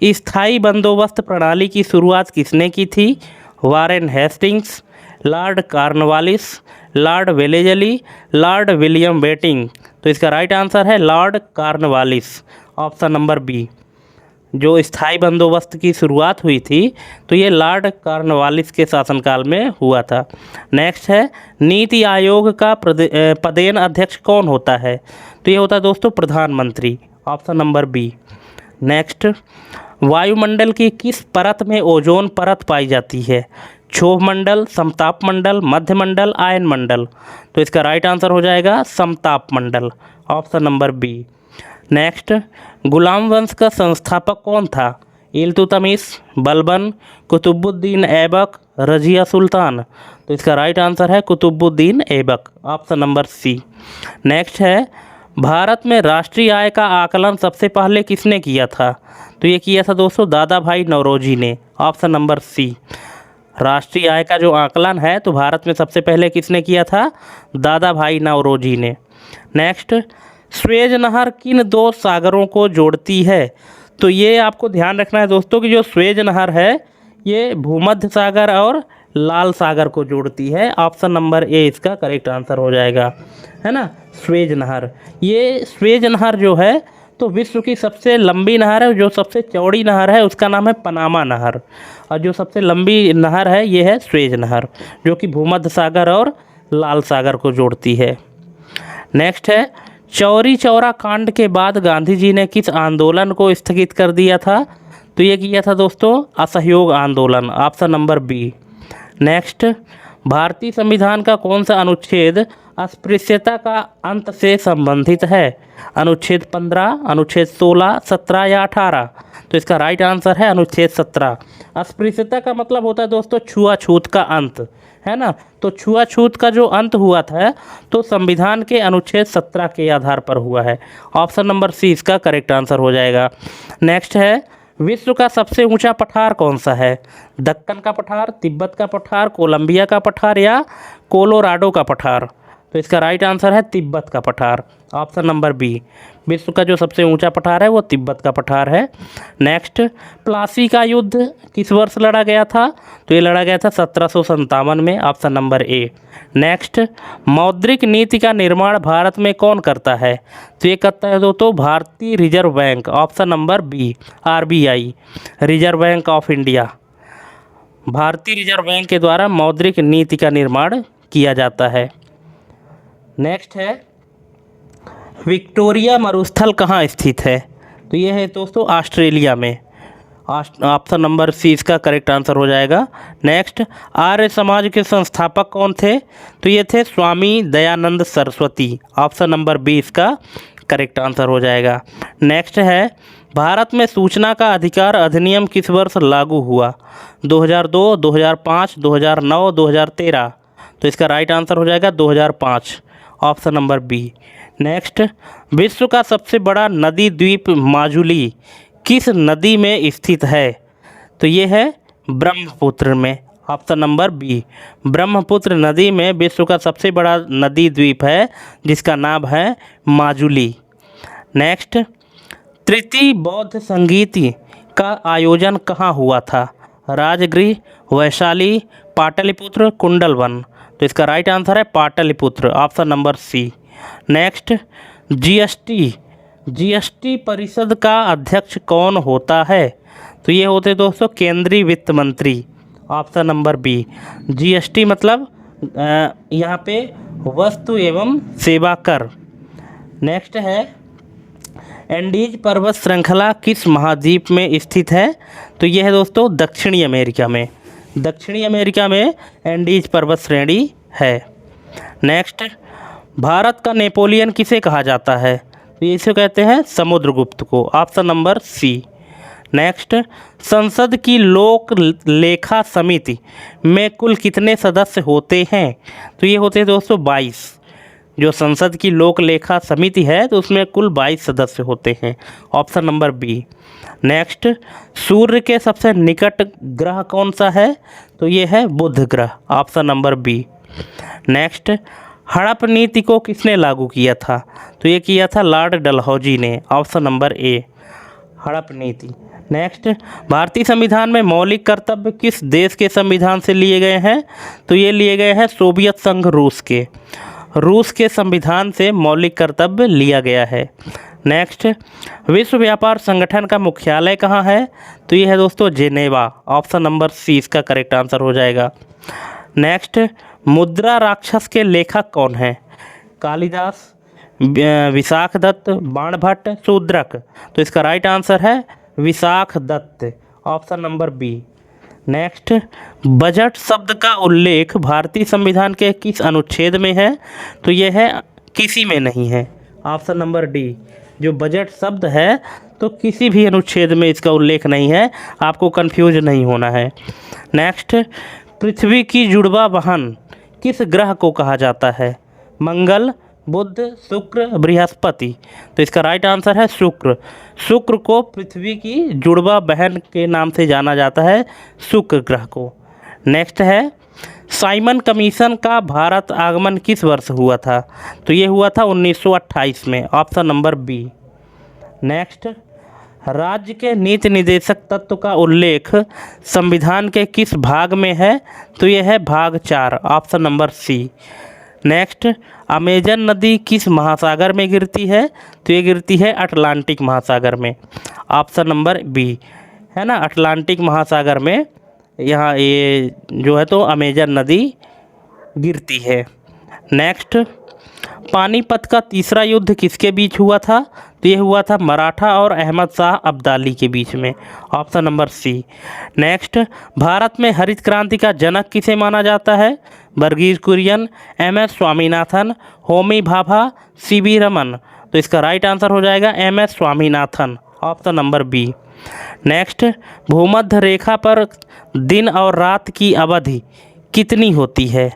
स्थायी बंदोबस्त प्रणाली की शुरुआत किसने की थी? Warren Hastings, Lord Cornwallis, Lord Wellesley, Lord William Bentinck. तो इसका राइट आंसर है Lord Cornwallis, option number B. जो स्थायी बंदोबस्त की शुरुआत हुई थी तो ये लॉर्ड कॉर्नवालिस के शासनकाल में हुआ था। नेक्स्ट है, नीति आयोग का पदेन अध्यक्ष कौन होता है? तो ये होता है दोस्तों प्रधानमंत्री, ऑप्शन नंबर बी। नेक्स्ट, वायुमंडल की किस परत में ओजोन परत पाई जाती है? क्षोभ मंडल, समताप मंडल, मध्य मंडल, आयन मंडल। तो इसका राइट आंसर हो जाएगा समताप मंडल, ऑप्शन नंबर बी। नेक्स्ट, गुलाम वंश का संस्थापक कौन था? इल्तुतमिश, बलबन, कुतुबुद्दीन ऐबक, रजिया सुल्तान। तो इसका राइट आंसर है कुतुबुद्दीन ऐबक, ऑप्शन नंबर सी। नेक्स्ट है, भारत में राष्ट्रीय आय का आकलन सबसे पहले किसने किया था? तो ये किया था दोस्तों दादा भाई नौरोजी ने, ऑप्शन नंबर सी। राष्ट्रीय आय का जो आकलन है तो भारत में सबसे पहले किसने किया था? दादा भाई नौरोजी ने। नेक्स्ट, स्वेज नहर किन 2 सागरों को जोड़ती है? तो ये आपको ध्यान रखना है दोस्तों कि जो स्वेज नहर है ये भूमध्य सागर और लाल सागर को जोड़ती है, ऑप्शन नंबर ए इसका करेक्ट आंसर हो जाएगा, है ना। स्वेज नहर, ये स्वेज नहर जो है तो विश्व की सबसे लंबी नहर है, जो सबसे चौड़ी नहर है उसका नाम है पनामा नहर, और जो सबसे लंबी नहर है ये है स्वेज नहर जो कि भूमध्य सागर और लाल सागर को जोड़ती है। नेक्स्ट है, चौरी चौरा कांड के बाद गांधी जी ने किस आंदोलन को स्थगित कर दिया था? तो ये किया था दोस्तों असहयोग आंदोलन, ऑप्शन नंबर बी। नेक्स्ट, भारतीय संविधान का कौन सा अनुच्छेद अस्पृश्यता का अंत से संबंधित है? अनुच्छेद 15, अनुच्छेद 16, 17 या 18? तो इसका राइट आंसर है अनुच्छेद 17। अस्पृश्यता का मतलब होता है दोस्तों छुआछूत का अंत, है ना। तो छुआछूत का जो अंत हुआ था तो संविधान के अनुच्छेद 17 के आधार पर हुआ है, ऑप्शन नंबर सी इसका करेक्ट आंसर हो जाएगा। नेक्स्ट है, विश्व का सबसे ऊंचा पठार कौन सा है? दक्कन का पठार, तिब्बत का पठार, कोलंबिया का पठार या कोलोराडो का पठार? तो इसका राइट आंसर है तिब्बत का पठार, ऑप्शन नंबर बी। विश्व का जो सबसे ऊंचा पठार है वो तिब्बत का पठार है। नेक्स्ट, प्लासी का युद्ध किस वर्ष लड़ा गया था? तो ये लड़ा गया था 1757 में, ऑप्शन नंबर ए। नेक्स्ट, मौद्रिक नीति का निर्माण भारत में कौन करता है? तो ये करता है दोस्तों भारतीय reserve bank, option number b, RBI, reserve bank of India. भारतीय रिजर्व बैंक के द्वारा मौद्रिक नीति का निर्माण किया जाता है। नेक्स्ट है, विक्टोरिया मरुस्थल कहाँ स्थित है? तो ये है दोस्तों ऑस्ट्रेलिया में। ऑप्शन नंबर सी इसका करेक्ट आंसर हो जाएगा। नेक्स्ट, आर्य समाज के संस्थापक कौन थे? तो ये थे Swami Dayanand Saraswati. Option number B इसका करेक्ट आंसर हो जाएगा। नेक्स्ट है, भारत में सूचना का अधिकार अधिनियम किस वर्ष लागू हुआ? 2002, 2005, 2009, 2013। तो इसका राइट आंसर हो जाएगा 2005, ऑप्शन नंबर बी। नेक्स्ट, विश्व का सबसे बड़ा नदी द्वीप माजुली किस नदी में स्थित है? तो ये है ब्रह्मपुत्र में, ऑप्शन नंबर बी। ब्रह्मपुत्र नदी में विश्व का सबसे बड़ा नदी द्वीप है जिसका नाम है माजुली। नेक्स्ट, तृतीय बौद्ध संगीत का आयोजन कहाँ हुआ था? राजगृह, वैशाली, पाटलिपुत्र, कुंडलवन। तो इसका राइट आंसर है पाटलिपुत्र, ऑप्शन नंबर सी। नेक्स्ट, जीएसटी परिषद का अध्यक्ष कौन होता है? तो ये होते दोस्तों केंद्रीय वित्त मंत्री, ऑप्शन नंबर बी। जीएसटी मतलब यहाँ पे वस्तु एवं सेवा कर। नेक्स्ट है, एंडीज पर्वत श्रृंखला किस महाद्वीप में स्थित है? तो यह है दोस्तों दक्षिणी अमेरिका में। दक्षिणी अमेरिका में एंडीज पर्वत श्रेणी है। नेक्स्ट, भारत का नेपोलियन किसे कहा जाता है? तो इसे कहते हैं समुद्रगुप्त को, ऑप्शन नंबर सी। नेक्स्ट, संसद की लोक लेखा समिति में कुल कितने सदस्य होते हैं? तो ये होते हैं दोस्तों 22। जो संसद की लोक लेखा समिति है तो उसमें कुल 22 सदस्य होते हैं, ऑप्शन नंबर बी। नेक्स्ट, सूर्य के सबसे निकट ग्रह कौन सा है? तो ये है बुध ग्रह, ऑप्शन नंबर बी। नेक्स्ट, हड़प नीति को किसने लागू किया था? तो ये किया था लॉर्ड डलहौजी ने, ऑप्शन नंबर ए, हड़प नीति। नेक्स्ट, भारतीय संविधान में मौलिक कर्तव्य किस देश के संविधान से लिए गए हैं? तो ये लिए गए हैं सोवियत संघ रूस के संविधान से मौलिक कर्तव्य लिया गया है। नेक्स्ट, विश्व व्यापार संगठन का मुख्यालय कहाँ है? तो ये है दोस्तों जेनेवा, ऑप्शन नंबर सी इसका करेक्ट आंसर हो जाएगा। नेक्स्ट, मुद्रा राक्षस के लेखक कौन हैं? कालिदास, विशाख दत्त, बाणभट्ट, शूद्रक। तो इसका राइट आंसर है Vishakh Datta, option number B. Next, budget शब्द का उल्लेख भारतीय संविधान के किस अनुच्छेद में है? तो यह है किसी में नहीं है, ऑप्शन नंबर डी। जो बजट शब्द है तो किसी भी अनुच्छेद में इसका उल्लेख नहीं है, आपको कंफ्यूज नहीं होना है। नेक्स्ट, पृथ्वी की जुड़वा बहन किस ग्रह को कहा जाता है? मंगल, बुध, शुक्र, बृहस्पति। तो इसका राइट आंसर है शुक्र। शुक्र को पृथ्वी की जुड़वा बहन के नाम से जाना जाता है, शुक्र ग्रह को। नेक्स्ट है, साइमन कमीशन का भारत आगमन किस वर्ष हुआ था? तो ये हुआ था 1928 में, ऑप्शन नंबर बी। नेक्स्ट, राज्य के नीति निर्देशक तत्व का उल्लेख संविधान के किस भाग में है? तो यह है भाग 4, ऑप्शन नंबर सी। नेक्स्ट, अमेजन नदी किस महासागर में गिरती है? तो ये गिरती है अटलांटिक महासागर में, ऑप्शन नंबर बी, है ना, अटलांटिक महासागर में यहाँ ये जो है तो अमेजन नदी गिरती है। नेक्स्ट, पानीपत का तीसरा युद्ध किसके बीच हुआ था? तो ये हुआ था मराठा और अहमद शाह अब्दाली के बीच में, ऑप्शन नंबर सी। नेक्स्ट, भारत में हरित क्रांति का जनक किसे माना जाता है? वर्गीज कुरियन, एम.एस. स्वामीनाथन, होमी भाभा, सी.वी. रमन। तो इसका राइट आंसर हो जाएगा M S. Swaminathan, option number B. Next, भूमध्य रेखा पर दिन और रात की अवधि कितनी होती है?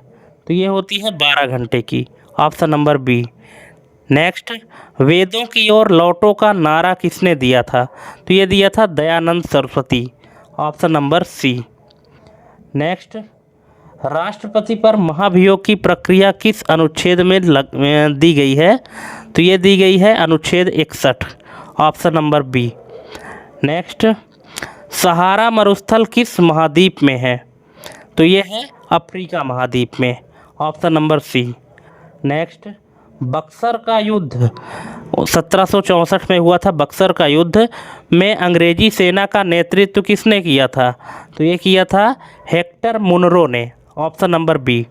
तो ये होती है 12 घंटे की, ऑप्शन नंबर बी। नेक्स्ट, वेदों की ओर लौटो का नारा किसने दिया था? तो ये दिया था दयानंद सरस्वती, ऑप्शन नंबर सी। नेक्स्ट, राष्ट्रपति पर महाभियोग की प्रक्रिया किस अनुच्छेद में दी गई है? तो ये दी गई है अनुच्छेद 61, ऑप्शन नंबर बी। नेक्स्ट, सहारा मरुस्थल किस महाद्वीप में है? तो ये है अफ्रीका महाद्वीप में, ऑप्शन नंबर सी। नेक्स्ट, बक्सर का युद्ध 1764 में हुआ था। बक्सर का युद्ध में अंग्रेजी सेना का नेतृत्व किसने किया था? तो ये किया था हेक्टर मुनरो ने, ऑप्शन नंबर बी।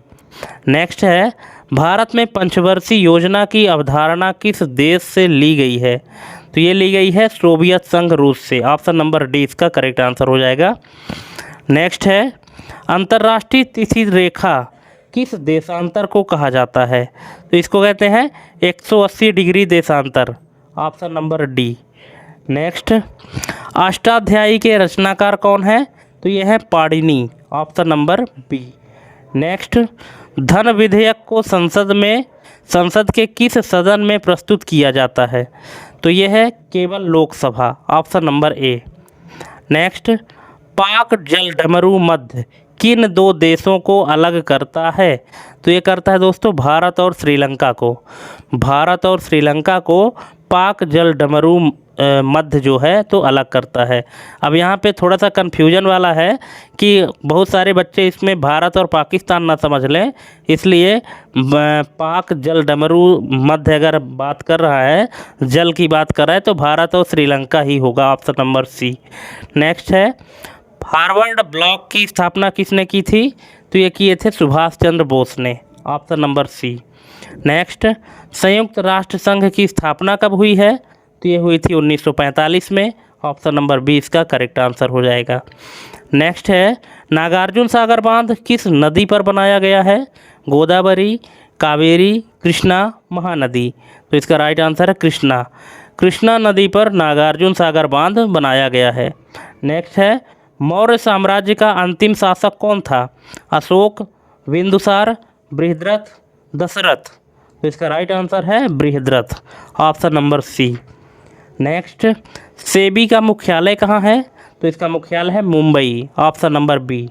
नेक्स्ट है, भारत में पंचवर्षीय योजना की अवधारणा किस देश से ली गई है? तो ये ली गई है सोवियत संघ रूस से। ऑप्शन नंबर डी इसका करेक्ट आंसर हो जाएगा। नेक्स्ट है, अंतर्राष्ट्रीय तिथि रेखा किस देशांतर को कहा जाता है? तो इसको कहते हैं 180 डिग्री देशांतर। Option number D. Next, Ashtadhyayi के रचनाकार कौन है? तो ये है Panini. Option number B. Next, धन विधेयक को संसद के किस सदन में प्रस्तुत किया जाता है? तो ये है केवल Lok Sabha. Option number A. Next, पाक जल डमरू मध्य किन दो देशों को अलग करता है? तो ये करता है दोस्तों भारत और श्रीलंका को। भारत और श्रीलंका को पाक जल डमरू मध्य जो है तो अलग करता है। अब यहाँ पे थोड़ा सा कन्फ्यूजन वाला है कि बहुत सारे बच्चे इसमें भारत और पाकिस्तान ना समझ लें, इसलिए पाक जल डमरू मध्य अगर बात कर रहा है, जल की बात कर रहा है, तो भारत और श्रीलंका ही होगा। ऑप्शन नंबर सी। नेक्स्ट है, हार्वर्ड ब्लॉक की स्थापना किसने की थी? तो ये किए थे सुभाष चंद्र बोस ने। ऑप्शन नंबर सी। नेक्स्ट, संयुक्त राष्ट्र संघ की स्थापना कब हुई है? तो ये हुई थी 1945 में। ऑप्शन नंबर बी इसका करेक्ट आंसर हो जाएगा। नेक्स्ट है, नागार्जुन सागर बांध किस नदी पर बनाया गया है? गोदावरी, कावेरी, कृष्णा, महानदी। तो इसका राइट आंसर है कृष्णा। कृष्णा नदी पर नागार्जुन सागर बांध बनाया गया है। नेक्स्ट है, मौर्य साम्राज्य का अंतिम शासक कौन था? अशोक, बिंदुसार, बृहद्रथ, दशरथ। तो इसका राइट आंसर है बृहद्रथ। ऑप्शन नंबर सी। नेक्स्ट, सेबी का मुख्यालय कहाँ है? तो इसका मुख्यालय है Mumbai. Option number B.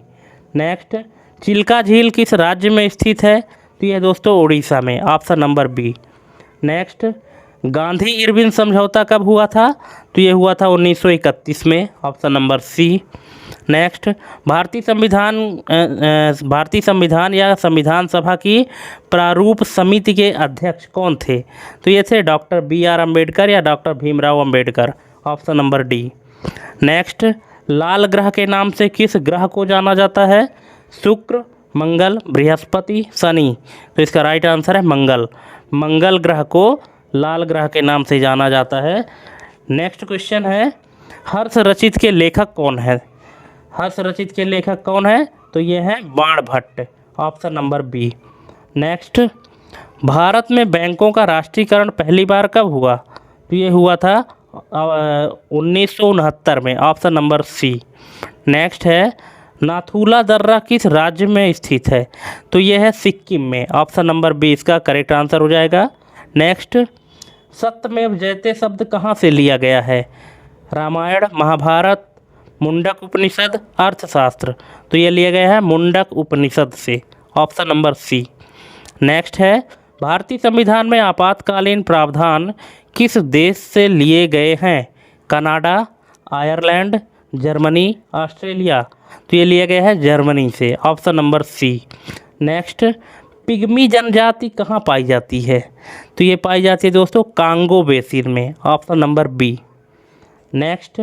Next, Chilka झील किस राज्य में स्थित है? तो यह दोस्तों उड़ीसा में। Option number B. Next, Gandhi Irwin समझौता कब हुआ था? तो ये हुआ था 1931 में। ऑप्शन नंबर सी। नेक्स्ट, भारतीय संविधान या संविधान सभा की प्रारूप समिति के अध्यक्ष कौन थे? तो ये थे डॉक्टर BR अम्बेडकर या doctor Bhimrao Ambedkar. Option number D. Next, लाल ग्रह के नाम से किस ग्रह को जाना जाता है? शुक्र, मंगल, बृहस्पति, शनि। तो इसका राइट आंसर है मंगल। मंगल ग्रह को लाल ग्रह के नाम से जाना जाता है। नेक्स्ट क्वेश्चन है, हर्ष रचित के लेखक कौन है? हर्ष रचित के लेखक कौन है? तो ये है Banabhatta. Option number B. Next, Bharat में बैंकों का राष्ट्रीयकरण पहली बार कब हुआ? तो ये हुआ था 1969 में। ऑप्शन नंबर सी। नेक्स्ट है, नाथुला दर्रा किस राज्य में स्थित है? तो ये है सिक्किम में। ऑप्शन नंबर बी इसका करेक्ट आंसर हो जाएगा। नेक्स्ट, सत्यमेव जयते शब्द कहाँ से लिया गया है? रामायण, महाभारत, मुंडक उपनिषद, अर्थशास्त्र। तो ये लिया गया है मुंडक उपनिषद से। ऑप्शन नंबर सी। नेक्स्ट है, भारतीय संविधान में आपातकालीन प्रावधान किस देश से लिए गए हैं? Canada, Ireland, Germany, Australia. तो ये लिया गया है जर्मनी से। ऑप्शन नंबर सी। नेक्स्ट, पिग्मी जनजाति कहाँ पाई जाती है? तो ये पाई जाती है दोस्तों कांगो बेसिन में। Option number B. Next,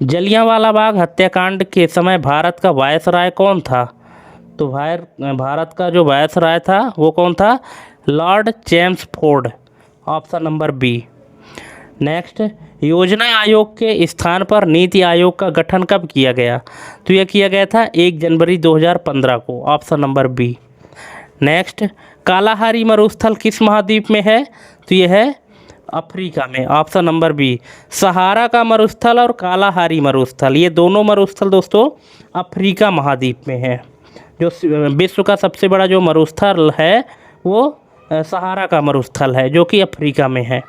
Jallianwala Bagh हत्याकांड के समय भारत का वायसराय कौन था? तो भारत का जो वायसराय था वो कौन था? Lord Chelmsford. Option number B. Next, योजना आयोग के स्थान पर नीति आयोग का गठन कब किया गया? तो यह किया गया था 1 जनवरी 2015 को। Option number B. Next, Kalahari मरुस्थल किस महाद्वीप में है? तो यह है अफ्रीका में। Option number B. सहारा का मरुस्थल और कालाहारी मरुस्थल, ये दोनों मरुस्थल दोस्तों अफ्रीका महाद्वीप में है। जो विश्व का सबसे बड़ा जो मरुस्थल है वो सहारा का मरुस्थल है जो कि अफ्रीका में है।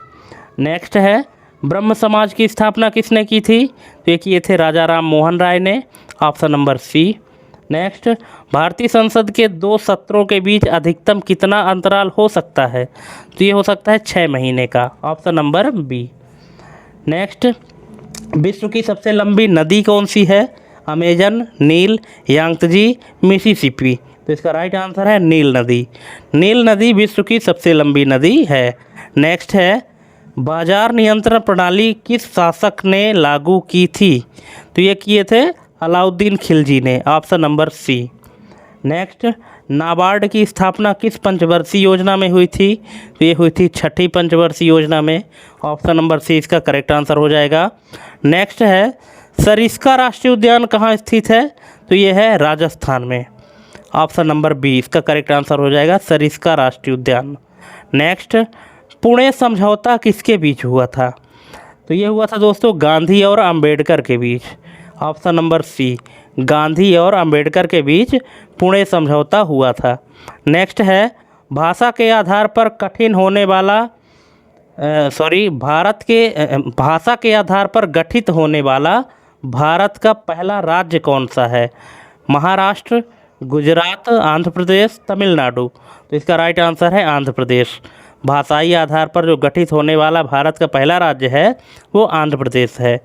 नेक्स्ट है, ब्रह्म समाज की स्थापना किसने की थी? तो ये किए थे राजा राम मोहन राय ने। ऑप्शन नंबर सी। नेक्स्ट, भारतीय संसद के 2 सत्रों के बीच अधिकतम कितना अंतराल हो सकता है? तो ये हो सकता है 6 महीने का। Option number B. नेक्स्ट, विश्व की सबसे लंबी नदी कौन सी है? अमेजन, नील, यांगत्जी, मिसिसिपी। तो इसका राइट आंसर है नील नदी। नील नदी विश्व की सबसे लंबी नदी है। नेक्स्ट है, बाजार नियंत्रण प्रणाली किस शासक ने लागू की थी? तो ये किए थे अलाउद्दीन खिलजी ने। ऑप्शन नंबर सी। नेक्स्ट, नाबार्ड की स्थापना किस पंचवर्षीय योजना में हुई थी? तो ये हुई थी छठी पंचवर्षीय योजना में। ऑप्शन नंबर सी इसका करेक्ट आंसर हो जाएगा। नेक्स्ट है, सरिस्का राष्ट्रीय उद्यान कहाँ स्थित है? तो ये है राजस्थान में। ऑप्शन नंबर बी इसका करेक्ट आंसर हो जाएगा, सरिस्का राष्ट्रीय उद्यान। नेक्स्ट, पुणे समझौता किसके बीच हुआ था? तो ये हुआ था दोस्तों गांधी और अंबेडकर के बीच। ऑप्शन नंबर सी, गांधी और अंबेडकर के बीच पुणे समझौता हुआ था। नेक्स्ट है, भाषा के आधार पर कठिन होने वाला भाषा के आधार पर गठित होने वाला भारत का पहला राज्य कौन सा है? महाराष्ट्र, गुजरात, आंध्र प्रदेश, तमिलनाडु। तो इसका राइट आंसर है आंध्र प्रदेश। भाषाई आधार पर जो गठित होने वाला भारत का पहला राज्य है वो आंध्र प्रदेश है।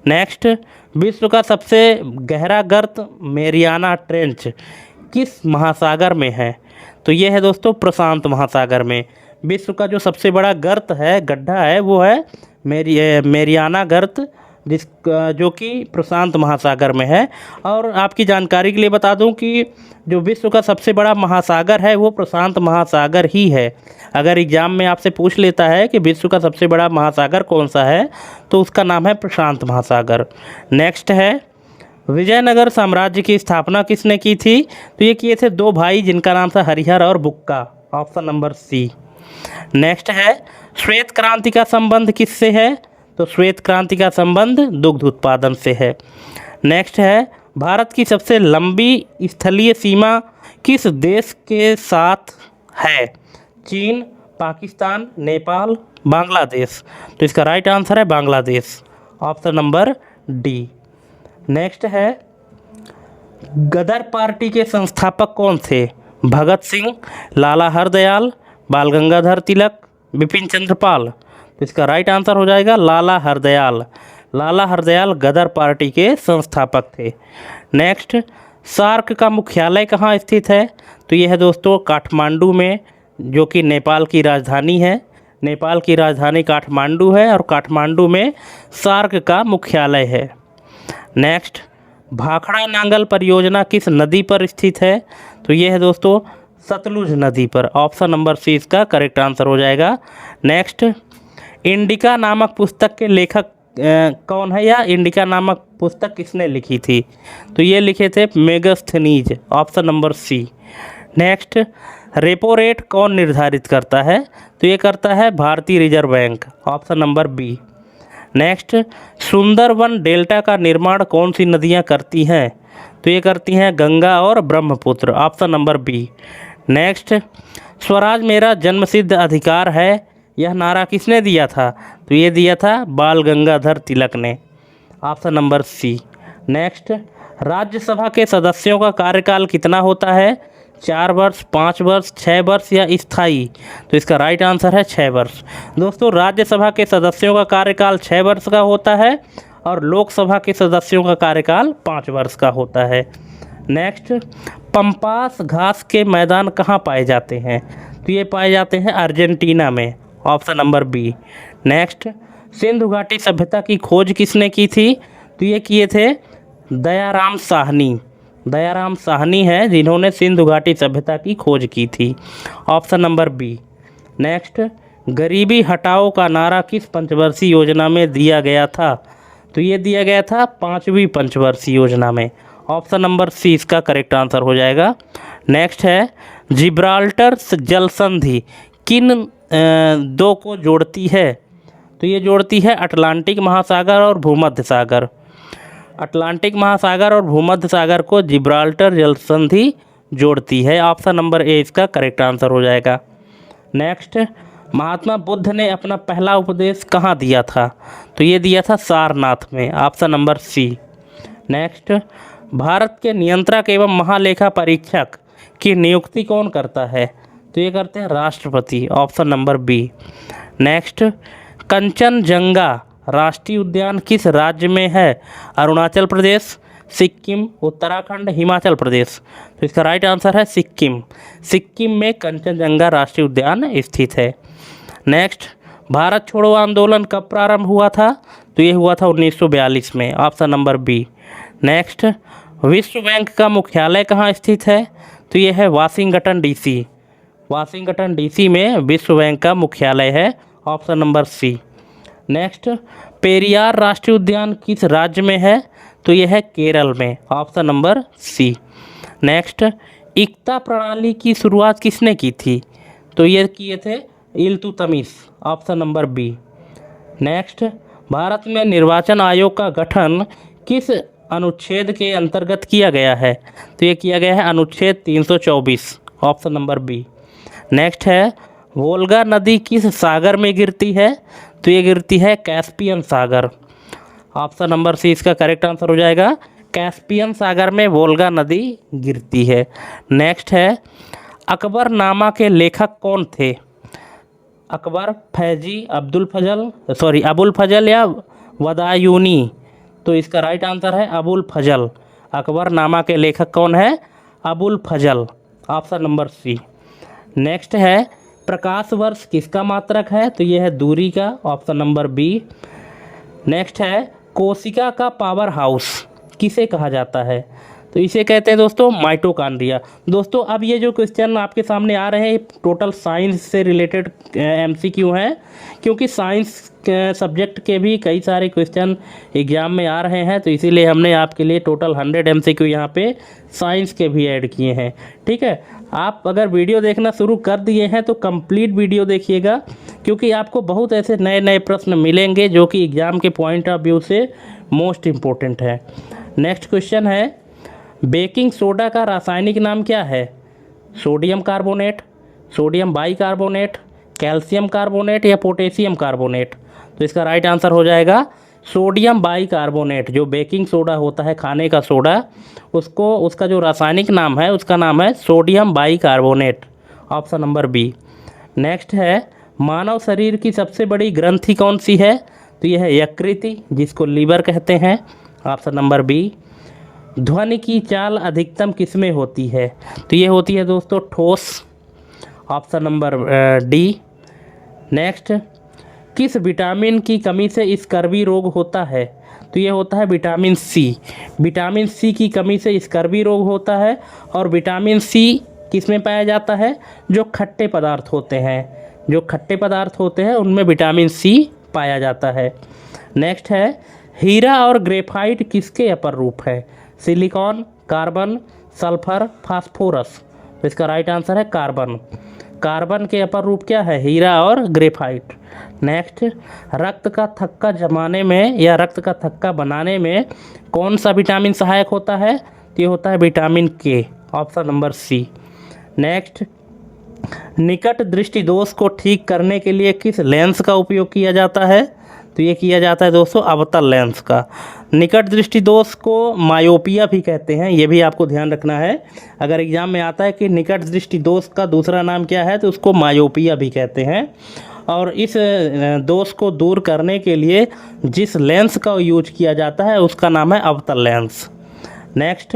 नेक्स्ट, विश्व का सबसे गहरा गर्त मेरियाना ट्रेंच किस महासागर में है? तो ये है दोस्तों प्रशांत महासागर में। विश्व का जो सबसे बड़ा गर्त है, गड्ढा है, वो है मेरियाना गर्त, जो कि प्रशांत महासागर में है। और आपकी जानकारी के लिए बता दूं कि जो विश्व का सबसे बड़ा महासागर है वो प्रशांत महासागर ही है। अगर एग्ज़ाम में आपसे पूछ लेता है कि विश्व का सबसे बड़ा महासागर कौन सा है, तो उसका नाम है प्रशांत महासागर। नेक्स्ट है, विजयनगर साम्राज्य की स्थापना किसने की थी? तो ये किए थे दो भाई जिनका नाम था हरिहर और बुक्का। ऑप्शन नंबर सी। नेक्स्ट है, श्वेत क्रांति का संबंध किससे है? तो श्वेत क्रांति का संबंध दुग्ध उत्पादन से है। नेक्स्ट है, भारत की सबसे लंबी स्थलीय सीमा किस देश के साथ है? चीन, पाकिस्तान, नेपाल, बांग्लादेश। तो इसका राइट आंसर है Bangladesh. Option number D. Next है, गदर पार्टी के संस्थापक कौन थे? भगत सिंह, लाला हरदयाल, बाल गंगाधर तिलक, बिपिन चंद्र पाल। तो इसका राइट आंसर हो जाएगा लाला हरदयाल। लाला हरदयाल गदर पार्टी के संस्थापक थे। नेक्स्ट, सार्क का मुख्यालय कहाँ स्थित है? तो यह है दोस्तों काठमांडू में, जो कि नेपाल की राजधानी है। नेपाल की राजधानी काठमांडू है और काठमांडू में सार्क का मुख्यालय है। नेक्स्ट, भाखड़ा नांगल परियोजना किस नदी पर स्थित है? तो ये है दोस्तों सतलुज नदी पर। ऑप्शन नंबर सी इसका करेक्ट आंसर हो जाएगा। नेक्स्ट, इंडिका नामक पुस्तक के लेखक कौन है, या इंडिका नामक पुस्तक किसने लिखी थी? तो ये लिखे थे मेगस्थनीज। ऑप्शन नंबर सी। नेक्स्ट, रेपो रेट कौन निर्धारित करता है? तो ये करता है भारतीय reserve bank. Option number B. Next, Sundarban delta का निर्माण कौन सी नदियाँ करती हैं? तो ये करती हैं गंगा और Brahmaputra. Option number B. Next, Swaraj मेरा जन्मसिद्ध अधिकार है, यह नारा किसने दिया था? तो ये दिया था बाल गंगाधर तिलक ने। ऑप्शन नंबर सी। नेक्स्ट, राज्यसभा के सदस्यों का कार्यकाल कितना होता है? 4 वर्ष, 5 वर्ष, 6 वर्ष या स्थायी? तो इसका राइट आंसर है 6 वर्ष। दोस्तों राज्यसभा के सदस्यों का कार्यकाल 6 वर्ष का होता है और लोकसभा के सदस्यों का कार्यकाल 5 वर्ष का होता है। नेक्स्ट, पंपास घास के मैदान कहाँ पाए जाते हैं? तो ये पाए जाते हैं अर्जेंटीना में। Option number B. Next, Sindhu घाटी सभ्यता की खोज किसने की थी? तो ये किए थे दयाराम साहनी। दयाराम साहनी हैं जिन्होंने सिंधु घाटी सभ्यता की खोज की थी। Option number B. नेक्स्ट, गरीबी हटाओ का नारा किस पंचवर्षीय योजना में दिया गया था? तो ये दिया गया था 5वीं पंचवर्षीय योजना में। ऑप्शन नंबर सी इसका करेक्ट आंसर हो जाएगा। नेक्स्ट है, जिब्राल्टर जल संधि किन दो को जोड़ती है? तो ये जोड़ती है अटलांटिक महासागर और भूमध्य सागर। अटलांटिक महासागर और भूमध्य सागर को जिब्राल्टर जल संधि जोड़ती है। ऑप्शन नंबर ए इसका करेक्ट आंसर हो जाएगा। नेक्स्ट, महात्मा बुद्ध ने अपना पहला उपदेश कहाँ दिया था? तो ये दिया था सारनाथ में। ऑप्शन नंबर सी। नेक्स्ट, भारत के नियंत्रक एवं महालेखा परीक्षक की नियुक्ति कौन करता है? तो ये करते हैं राष्ट्रपति। Option number B. Next, Kanchenjunga राष्ट्रीय उद्यान किस राज्य में है? अरुणाचल प्रदेश, सिक्किम, उत्तराखंड, हिमाचल प्रदेश। तो इसका राइट आंसर है सिक्किम। सिक्किम में कंचनजंगा राष्ट्रीय उद्यान स्थित है। नेक्स्ट, भारत छोड़ो आंदोलन कब प्रारंभ हुआ था? तो ये हुआ था 1942 में। Option number B. नेक्स्ट, विश्व बैंक का मुख्यालय कहाँ स्थित है? तो ये है वाशिंगटन डीसी। वाशिंगटन डीसी में विश्व बैंक का मुख्यालय है, ऑप्शन नंबर सी। नेक्स्ट, पेरियार राष्ट्रीय उद्यान किस राज्य में है? तो यह है केरल में, ऑप्शन नंबर सी। नेक्स्ट, इक्ता प्रणाली की शुरुआत किसने की थी? तो ये किए थे Iltutmish, option number B. Next, Bharat में निर्वाचन आयोग का गठन किस अनुच्छेद के अंतर्गत किया गया है? तो ये किया गया है अनुच्छेद 324, ऑप्शन नंबर बी। नेक्स्ट है, वोल्गा नदी किस सागर में गिरती है? तो ये गिरती है कैस्पियन सागर, ऑप्शन नंबर सी इसका करेक्ट आंसर हो जाएगा। कैस्पियन सागर में वोल्गा नदी गिरती है। नेक्स्ट है, अकबरनामा के लेखक कौन थे? अकबर, फैजी, अबुल फजल या वदायूनी? तो इसका राइट आंसर है अबुल फजल। अकबरनामा के लेखक कौन है? अबुल फजल, ऑप्शन नंबर सी। नेक्स्ट है, प्रकाश वर्ष किसका मात्रक है? तो यह है दूरी का, ऑप्शन नंबर बी। नेक्स्ट है, कोशिका का पावर हाउस किसे कहा जाता है? तो इसे कहते हैं दोस्तों माइटोकॉन्ड्रिया। दोस्तों अब ये जो क्वेश्चन आपके सामने आ रहे हैं टोटल साइंस से रिलेटेड एमसीक्यू हैं, क्योंकि साइंस सब्जेक्ट के भी कई सारे क्वेश्चन एग्जाम में आ रहे हैं, तो इसीलिए हमने आपके लिए टोटल 100 एमसीक्यू यहाँ पे साइंस के भी ऐड किए हैं। ठीक है, आप अगर वीडियो देखना शुरू कर दिए हैं तो कंप्लीट वीडियो देखिएगा, क्योंकि आपको बहुत ऐसे नए नए प्रश्न मिलेंगे जो कि एग्ज़ाम के पॉइंट ऑफ व्यू से मोस्ट इम्पोर्टेंट है। नेक्स्ट क्वेश्चन है, बेकिंग सोडा का रासायनिक नाम क्या है? Sodium carbonate, sodium bicarbonate, calcium carbonate या पोटेशियम कार्बोनेट? तो इसका राइट आंसर हो जाएगा सोडियम बाइकार्बोनेट। जो बेकिंग सोडा होता है खाने का सोडा, उसका जो रासायनिक नाम है उसका नाम है sodium bicarbonate, option number B. Next है, मानव शरीर की सबसे बड़ी ग्रंथि कौन सी है? तो यह है यकृति, जिसको लीवर कहते हैं, ऑप्शन नंबर बी। ध्वनि की चाल अधिकतम किसमें होती है? तो ये होती है दोस्तों ठोस, ऑप्शन नंबर डी। नेक्स्ट, किस विटामिन की कमी से स्कर्वी रोग होता है? तो ये होता है विटामिन सी। विटामिन सी की कमी से स्कर्वी रोग होता है, और विटामिन सी किस में पाया जाता है? जो खट्टे पदार्थ होते हैं, जो खट्टे पदार्थ होते हैं उनमें विटामिन सी पाया जाता है। नेक्स्ट है, हीरा और ग्रेफाइट किसके अपर रूप है? Silicon, carbon, sulphur, phosphorus? तो इसका राइट आंसर है कार्बन। कार्बन के अपर रूप क्या है? हीरा और ग्रेफाइट। नेक्स्ट, रक्त का थक्का जमाने में या रक्त का थक्का बनाने में कौन सा विटामिन सहायक होता है? तो ये होता है विटामिन के, ऑप्शन नंबर सी। नेक्स्ट, निकट दृष्टि दोष को ठीक करने के लिए किस लेंस का उपयोग किया जाता है? तो ये किया जाता है दोस्तों अवतल लेंस का। निकट दृष्टि दोष को मायोपिया भी कहते हैं, ये भी आपको ध्यान रखना है। अगर एग्जाम में आता है कि निकट दृष्टि दोष का दूसरा नाम क्या है, तो उसको मायोपिया भी कहते हैं। और इस दोष को दूर करने के लिए जिस लेंस का यूज किया जाता है उसका नाम है अवतल लेंस। नेक्स्ट,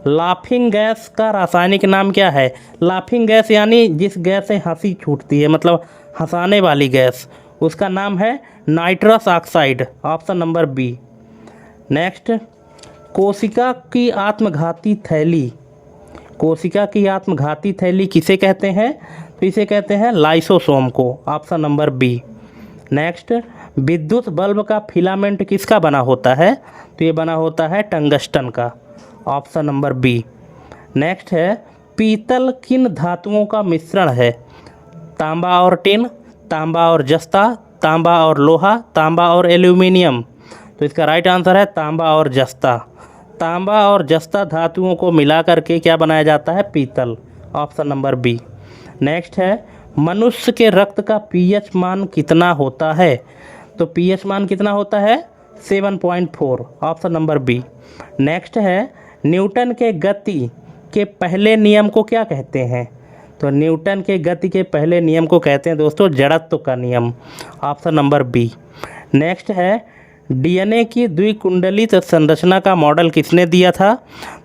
लाफिंग गैस का रासायनिक नाम क्या है? लाफिंग गैस यानी जिस गैस से हंसी छूटती है, मतलब हंसाने वाली गैस, उसका नाम है nitrous oxide, option number B. Next, कोशिका की आत्मघाती थैली, कोशिका की आत्मघाती थैली किसे कहते हैं? तो इसे कहते हैं लाइसोसोम को, ऑप्शन नंबर बी। नेक्स्ट, विद्युत बल्ब का फिलामेंट किसका बना होता है? तो ये बना होता है टंगस्टन का, ऑप्शन नंबर बी। नेक्स्ट है, पीतल किन धातुओं का मिश्रण है? तांबा और टिन, तांबा और जस्ता, तांबा और लोहा, तांबा और एल्यूमिनियम? तो इसका राइट आंसर है तांबा और जस्ता। तांबा और जस्ता धातुओं को मिला करके क्या बनाया जाता है? पीतल, ऑप्शन नंबर बी। नेक्स्ट है, मनुष्य के रक्त का पीएच मान कितना होता है? तो पीएच मान कितना होता है? 7.4, ऑप्शन नंबर बी। नेक्स्ट है, न्यूटन के गति के पहले नियम को क्या कहते हैं? तो न्यूटन के गति के पहले नियम को कहते हैं दोस्तों जड़त्व का नियम, ऑप्शन नंबर बी। नेक्स्ट है, डीएनए की द्विकुंडलित संरचना का मॉडल किसने दिया था?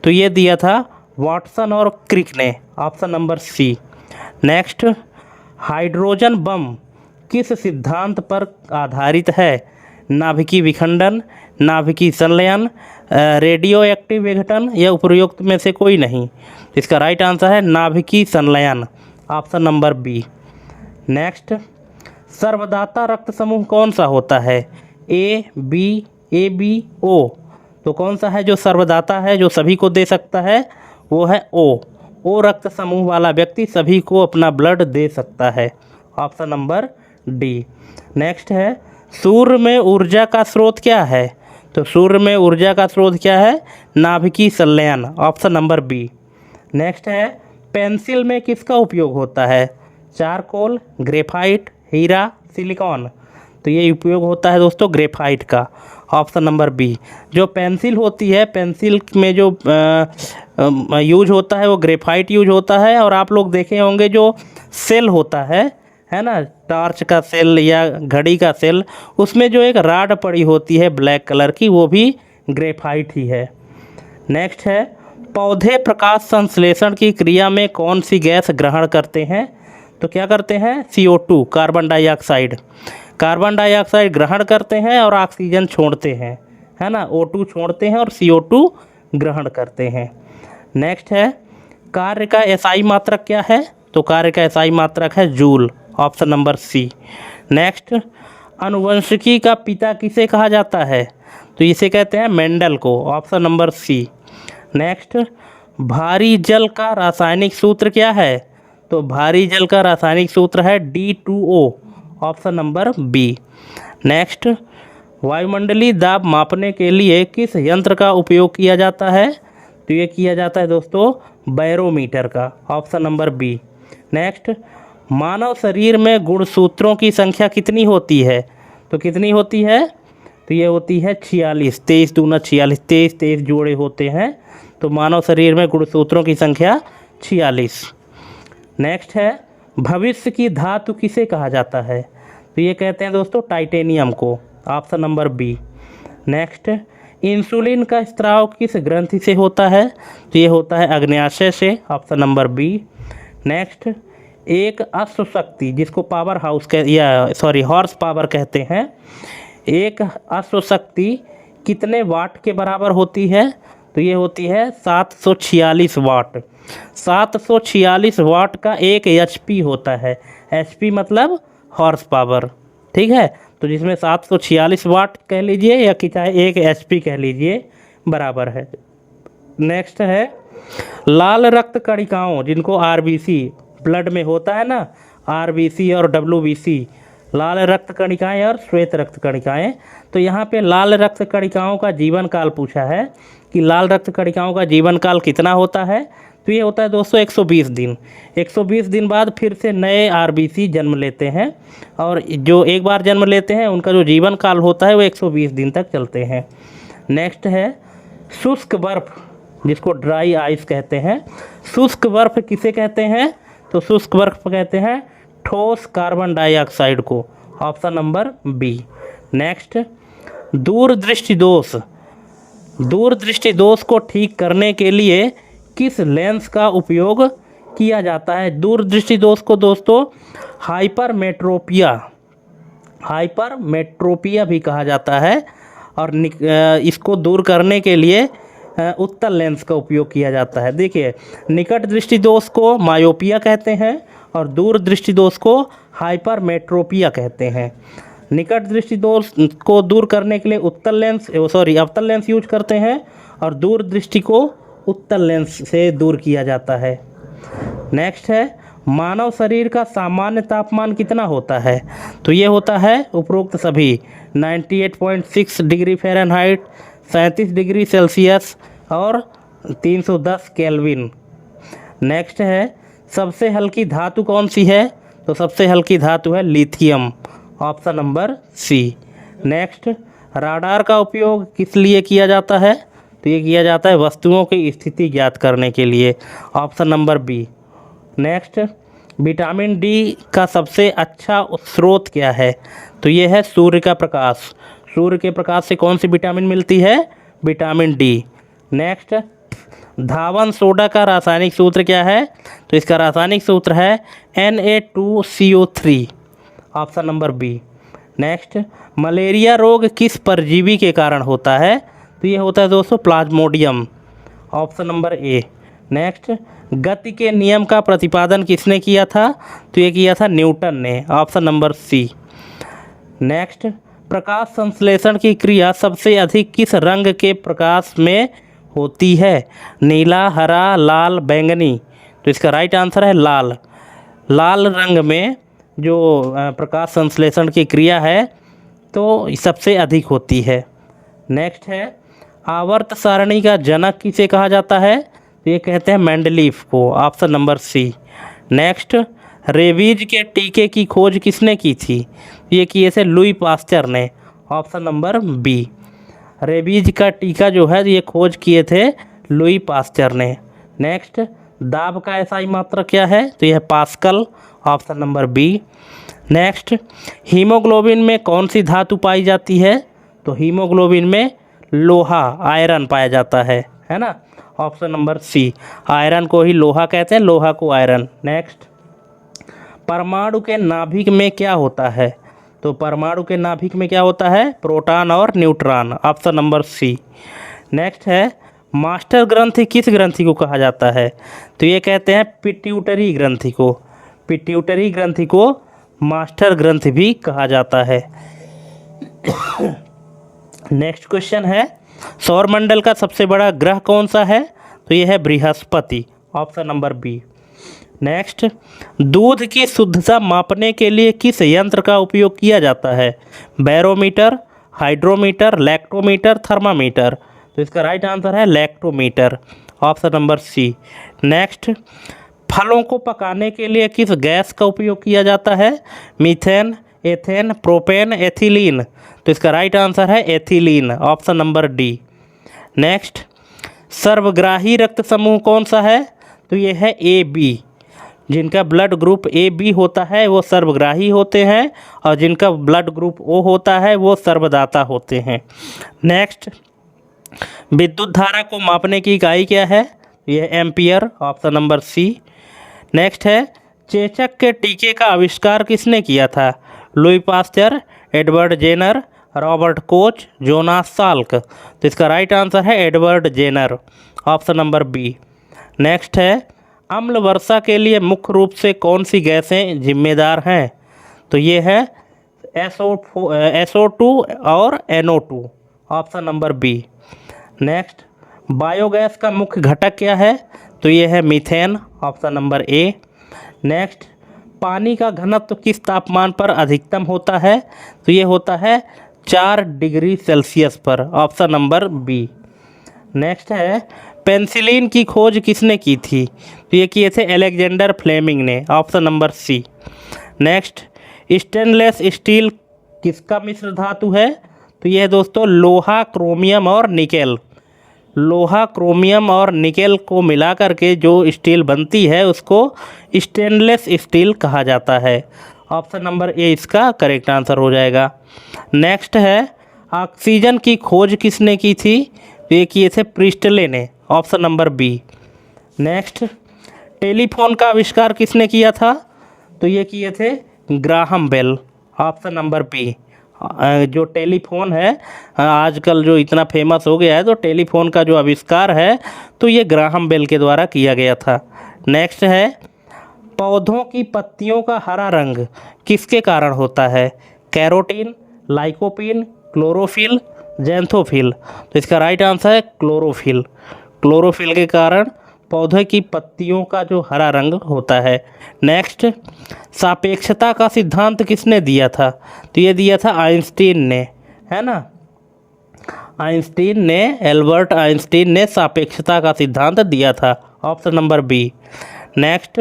तो ये दिया था वाटसन और क्रिक ने, ऑप्शन नंबर सी। नेक्स्ट, हाइड्रोजन बम किस सिद्धांत पर आधारित है? नाभिकीय विखंडन, नाभिकीय संलयन, रेडियो एक्टिव विघटन या उपयुक्त में से कोई नहीं। इसका राइट आंसर है नाभिकीय संलयन, ऑप्शन नंबर बी। नेक्स्ट, सर्वदाता रक्त समूह कौन सा होता है? A B O. तो कौन सा है जो सर्वदाता है, जो सभी को दे सकता है? वो है ओ रक्त समूह वाला व्यक्ति सभी को अपना ब्लड दे सकता है, ऑप्शन नंबर डी। नेक्स्ट है, सूर्य में ऊर्जा का स्रोत क्या है? तो सूर्य में ऊर्जा का स्रोत क्या है? नाभिकीय संलयन, ऑप्शन नंबर बी। नेक्स्ट है, पेंसिल में किसका उपयोग होता है? चारकोल, ग्रेफाइट, हीरा, सिलिकॉन। तो ये उपयोग होता है दोस्तों ग्रेफाइट का, ऑप्शन नंबर बी। जो पेंसिल होती है, पेंसिल में जो यूज होता है वो ग्रेफाइट यूज होता है। और आप लोग देखे होंगे जो सेल होता है ना, टॉर्च का सेल या घड़ी का सेल, उसमें जो एक राड पड़ी होती है ब्लैक कलर की, वो भी ग्रेफाइट ही है। नेक्स्ट है, पौधे प्रकाश संश्लेषण की क्रिया में कौन सी गैस ग्रहण करते हैं? तो क्या करते हैं? CO2, carbon dioxide. Carbon dioxide ग्रहण करते हैं और ऑक्सीजन छोड़ते हैं, है ना। O2 छोड़ते हैं और CO2 ग्रहण करते हैं। नेक्स्ट है, कार्य का SI मात्रक क्या है? तो कार्य का SI मात्रक है जूल, ऑप्शन नंबर सी। नेक्स्ट, आनुवंशिकी का पिता किसे कहा जाता है? तो इसे कहते हैं मेंडल को, ऑप्शन नंबर सी। नेक्स्ट, भारी जल का रासायनिक सूत्र क्या है? तो भारी जल का रासायनिक सूत्र है D2O, option number B. Next, वायुमंडलीय दाब मापने के लिए किस यंत्र का उपयोग किया जाता है? तो ये किया जाता है दोस्तों बैरोमीटर का, ऑप्शन नंबर बी। नेक्स्ट, मानव शरीर में गुणसूत्रों की संख्या कितनी होती है? तो कितनी होती है? तो ये होती है 46, 23 दूना 46, 23 जोड़े होते हैं। तो मानव शरीर में गुणसूत्रों की संख्या 46। नेक्स्ट है, भविष्य की धातु किसे कहा जाता है? तो ये कहते हैं दोस्तों टाइटेनियम को, option number B. Next, insulin का स्त्राव किस ग्रंथि से होता है? तो ये होता है अग्न्याशय से, ऑप्शन नंबर बी। नेक्स्ट, एक अश्वशक्ति जिसको पावर हाउस हॉर्स पावर कहते हैं, एक अश्वशक्ति कितने वाट के बराबर होती है? तो ये होती है 746 वाट। 746 वाट का एक HP होता है, HP मतलब हॉर्स पावर, ठीक है। तो जिसमें 746 वाट कह लीजिए या कि चाहे एक HP कह लीजिए, बराबर है। नेक्स्ट है, लाल रक्त कणिकाओं जिनको RBC ब्लड में होता है ना, RBC और WBC, लाल रक्त कणिकाएं और श्वेत रक्त कणिकाएं। तो यहाँ पे लाल रक्त कणिकाओं का जीवन काल पूछा है कि लाल रक्त कणिकाओं का जीवन काल कितना होता है? तो ये होता है दोस्तों 120 दिन। 120 दिन बाद फिर से नए RBC जन्म लेते हैं, और जो एक बार जन्म लेते हैं उनका जो जीवन काल होता है वो 120 दिन तक चलते हैं। नेक्स्ट है, शुष्क बर्फ जिसको ड्राई आइस कहते हैं, शुष्क बर्फ किसे कहते हैं? तो शुष्क बर्फ कहते हैं ठोस कार्बन डाइऑक्साइड को, ऑप्शन नंबर बी। नेक्स्ट, दूरदृष्टि दोष, दूरदृष्टि दोष को ठीक करने के लिए किस लेंस का उपयोग किया जाता है? दूरदृष्टि दोष को दोस्तों हाइपरमेट्रोपिया भी कहा जाता है, और इसको दूर करने के लिए उत्तल लेंस का उपयोग किया जाता है। देखिए, निकट दृष्टि दोष को मायोपिया कहते हैं और दूर दृष्टि दोष को हाइपरमेट्रोपिया कहते हैं। निकट दृष्टि दोष को दूर करने के लिए अवतल लेंस यूज करते हैं, और दूर दृष्टि को उत्तल लेंस से दूर किया जाता है। नेक्स्ट है, मानव शरीर का सामान्य तापमान कितना होता है? तो ये होता है उपरोक्त सभी 98.6 डिग्री फ़ारेनहाइट, 37 डिग्री सेल्सियस और 310 केल्विन। नेक्स्ट है, सबसे हल्की धातु कौन सी है? तो सबसे हल्की धातु है लिथियम, ऑप्शन नंबर सी। नेक्स्ट, राडार का उपयोग किस लिए किया जाता है? तो ये किया जाता है वस्तुओं की स्थिति ज्ञात करने के लिए, option number B. Next, vitamin D का सबसे अच्छा स्रोत क्या है? तो ये है सूर्य का प्रकाश। सूर्य के प्रकाश से कौन सी विटामिन मिलती है? Vitamin D. नेक्स्ट, धावन सोडा का रासायनिक सूत्र क्या है? तो इसका रासायनिक सूत्र है Na2CO3, option number B. Next, malaria रोग किस परजीवी के कारण होता है? तो ये होता है दोस्तों Plasmodium, option number A. Next, गति के नियम का प्रतिपादन किसने किया था? तो ये किया था न्यूटन ने, ऑप्शन नंबर सी। नेक्स्ट, प्रकाश संश्लेषण की क्रिया सबसे अधिक किस रंग के प्रकाश में होती है? नीला, हरा, लाल, बैंगनी। तो इसका राइट आंसर है लाल। लाल रंग में जो प्रकाश संश्लेषण की क्रिया है तो सबसे अधिक होती है। नेक्स्ट है, आवर्त सारणी का जनक किसे कहा जाता है? तो ये कहते हैं मेंडलीफ को, ऑप्शन नंबर सी। नेक्स्ट, रेबीज के टीके की खोज किसने की थी? ये किए थे लुई पास्चर ने, ऑप्शन नंबर बी। रेबीज का टीका जो है ये खोज किए थे लुई पास्चर ने। नेक्स्ट, दाब का एसआई मात्रक क्या है? तो यह Pascal, option number B. Next, haemoglobin में कौन सी धातु पाई जाती है? तो हीमोग्लोबिन में लोहा, आयरन पाया जाता है ना, ऑप्शन नंबर सी। आयरन को ही लोहा कहते हैं, लोहा को आयरन। नेक्स्ट, परमाणु के नाभिक में क्या होता है? तो परमाणु के नाभिक में क्या होता है? प्रोटॉन और न्यूट्रॉन, ऑप्शन नंबर सी। नेक्स्ट है, मास्टर ग्रंथि किस ग्रंथि को कहा जाता है? तो ये कहते हैं पिट्यूटरी ग्रंथि को। पिट्यूटरी ग्रंथि को मास्टर ग्रंथि भी कहा जाता है। नेक्स्ट क्वेश्चन है, सौरमंडल का सबसे बड़ा ग्रह कौन सा है? तो यह है Brihaspati, option number B. Next, दूध की शुद्धता मापने के लिए किस यंत्र का उपयोग किया जाता है? Barometer, hydrometer, lactometer, thermometer. तो इसका राइट आंसर है लैक्टोमीटर, ऑप्शन नंबर सी। नेक्स्ट, फलों को पकाने के लिए किस गैस का उपयोग किया जाता है? Methane, ethane, propane, ethylene. तो इसका राइट आंसर है ethylene, option number D. Next, सर्वग्राही रक्त समूह कौन सा है? तो ये है ए बी। जिनका ब्लड ग्रुप ए बी होता है वो सर्वग्राही होते हैं, और जिनका ब्लड ग्रुप ओ होता है वो सर्वदाता होते हैं। नेक्स्ट, विद्युत धारा को मापने की इकाई क्या है? यह एम्पियर, ऑप्शन नंबर सी। नेक्स्ट है, चेचक के टीके का आविष्कार किसने किया था? Louis Pasteur, Edward Jenner, Robert Koch, Jonas Salk. तो इसका राइट आंसर है Edward Jenner, option number B. Next है, अम्ल वर्षा के लिए मुख्य रूप से कौन सी गैसें जिम्मेदार हैं? तो ये है SO2 और NO2, option number B. Next, biogas का मुख्य घटक क्या है? तो ये है methane, option number A. Next, पानी का घनत्व किस तापमान पर अधिकतम होता है? तो ये होता है 4 डिग्री सेल्सियस पर, ऑप्शन नंबर बी। नेक्स्ट है, पेनिसिलिन की खोज किसने की थी? तो ये किए थे अलेक्जेंडर फ्लेमिंग ने, ऑप्शन नंबर सी। नेक्स्ट, स्टेनलेस स्टील किसका मिश्र धातु है? तो ये है दोस्तों लोहा, क्रोमियम और निकेल। लोहा, क्रोमियम और निकेल को मिला करके जो स्टील बनती है उसको स्टेनलेस स्टील कहा जाता है, ऑप्शन नंबर ए इसका करेक्ट आंसर हो जाएगा। नेक्स्ट है, ऑक्सीजन की खोज किसने की थी? ये किए थे प्रिस्टले ने, option number B. Next, telephone का आविष्कार किसने किया था? तो ये किए थे Graham Bell, option number B. जो टेलीफोन है आजकल जो इतना फेमस हो गया है, तो टेलीफोन का जो आविष्कार है तो ये ग्राहम बेल के द्वारा किया गया था। नेक्स्ट है, पौधों की पत्तियों का हरा रंग किसके कारण होता है? Carotene, lycopene, chlorophyll, xanthophyll. तो इसका राइट आंसर है क्लोरोफिल। क्लोरोफिल के कारण पौधे की पत्तियों का जो हरा रंग होता है। नेक्स्ट, सापेक्षता का सिद्धांत किसने दिया था? तो ये दिया था आइंस्टीन ने, है ना। आइंस्टीन ने, एल्बर्ट आइंस्टीन ने सापेक्षता का सिद्धांत दिया था, option number B. Next,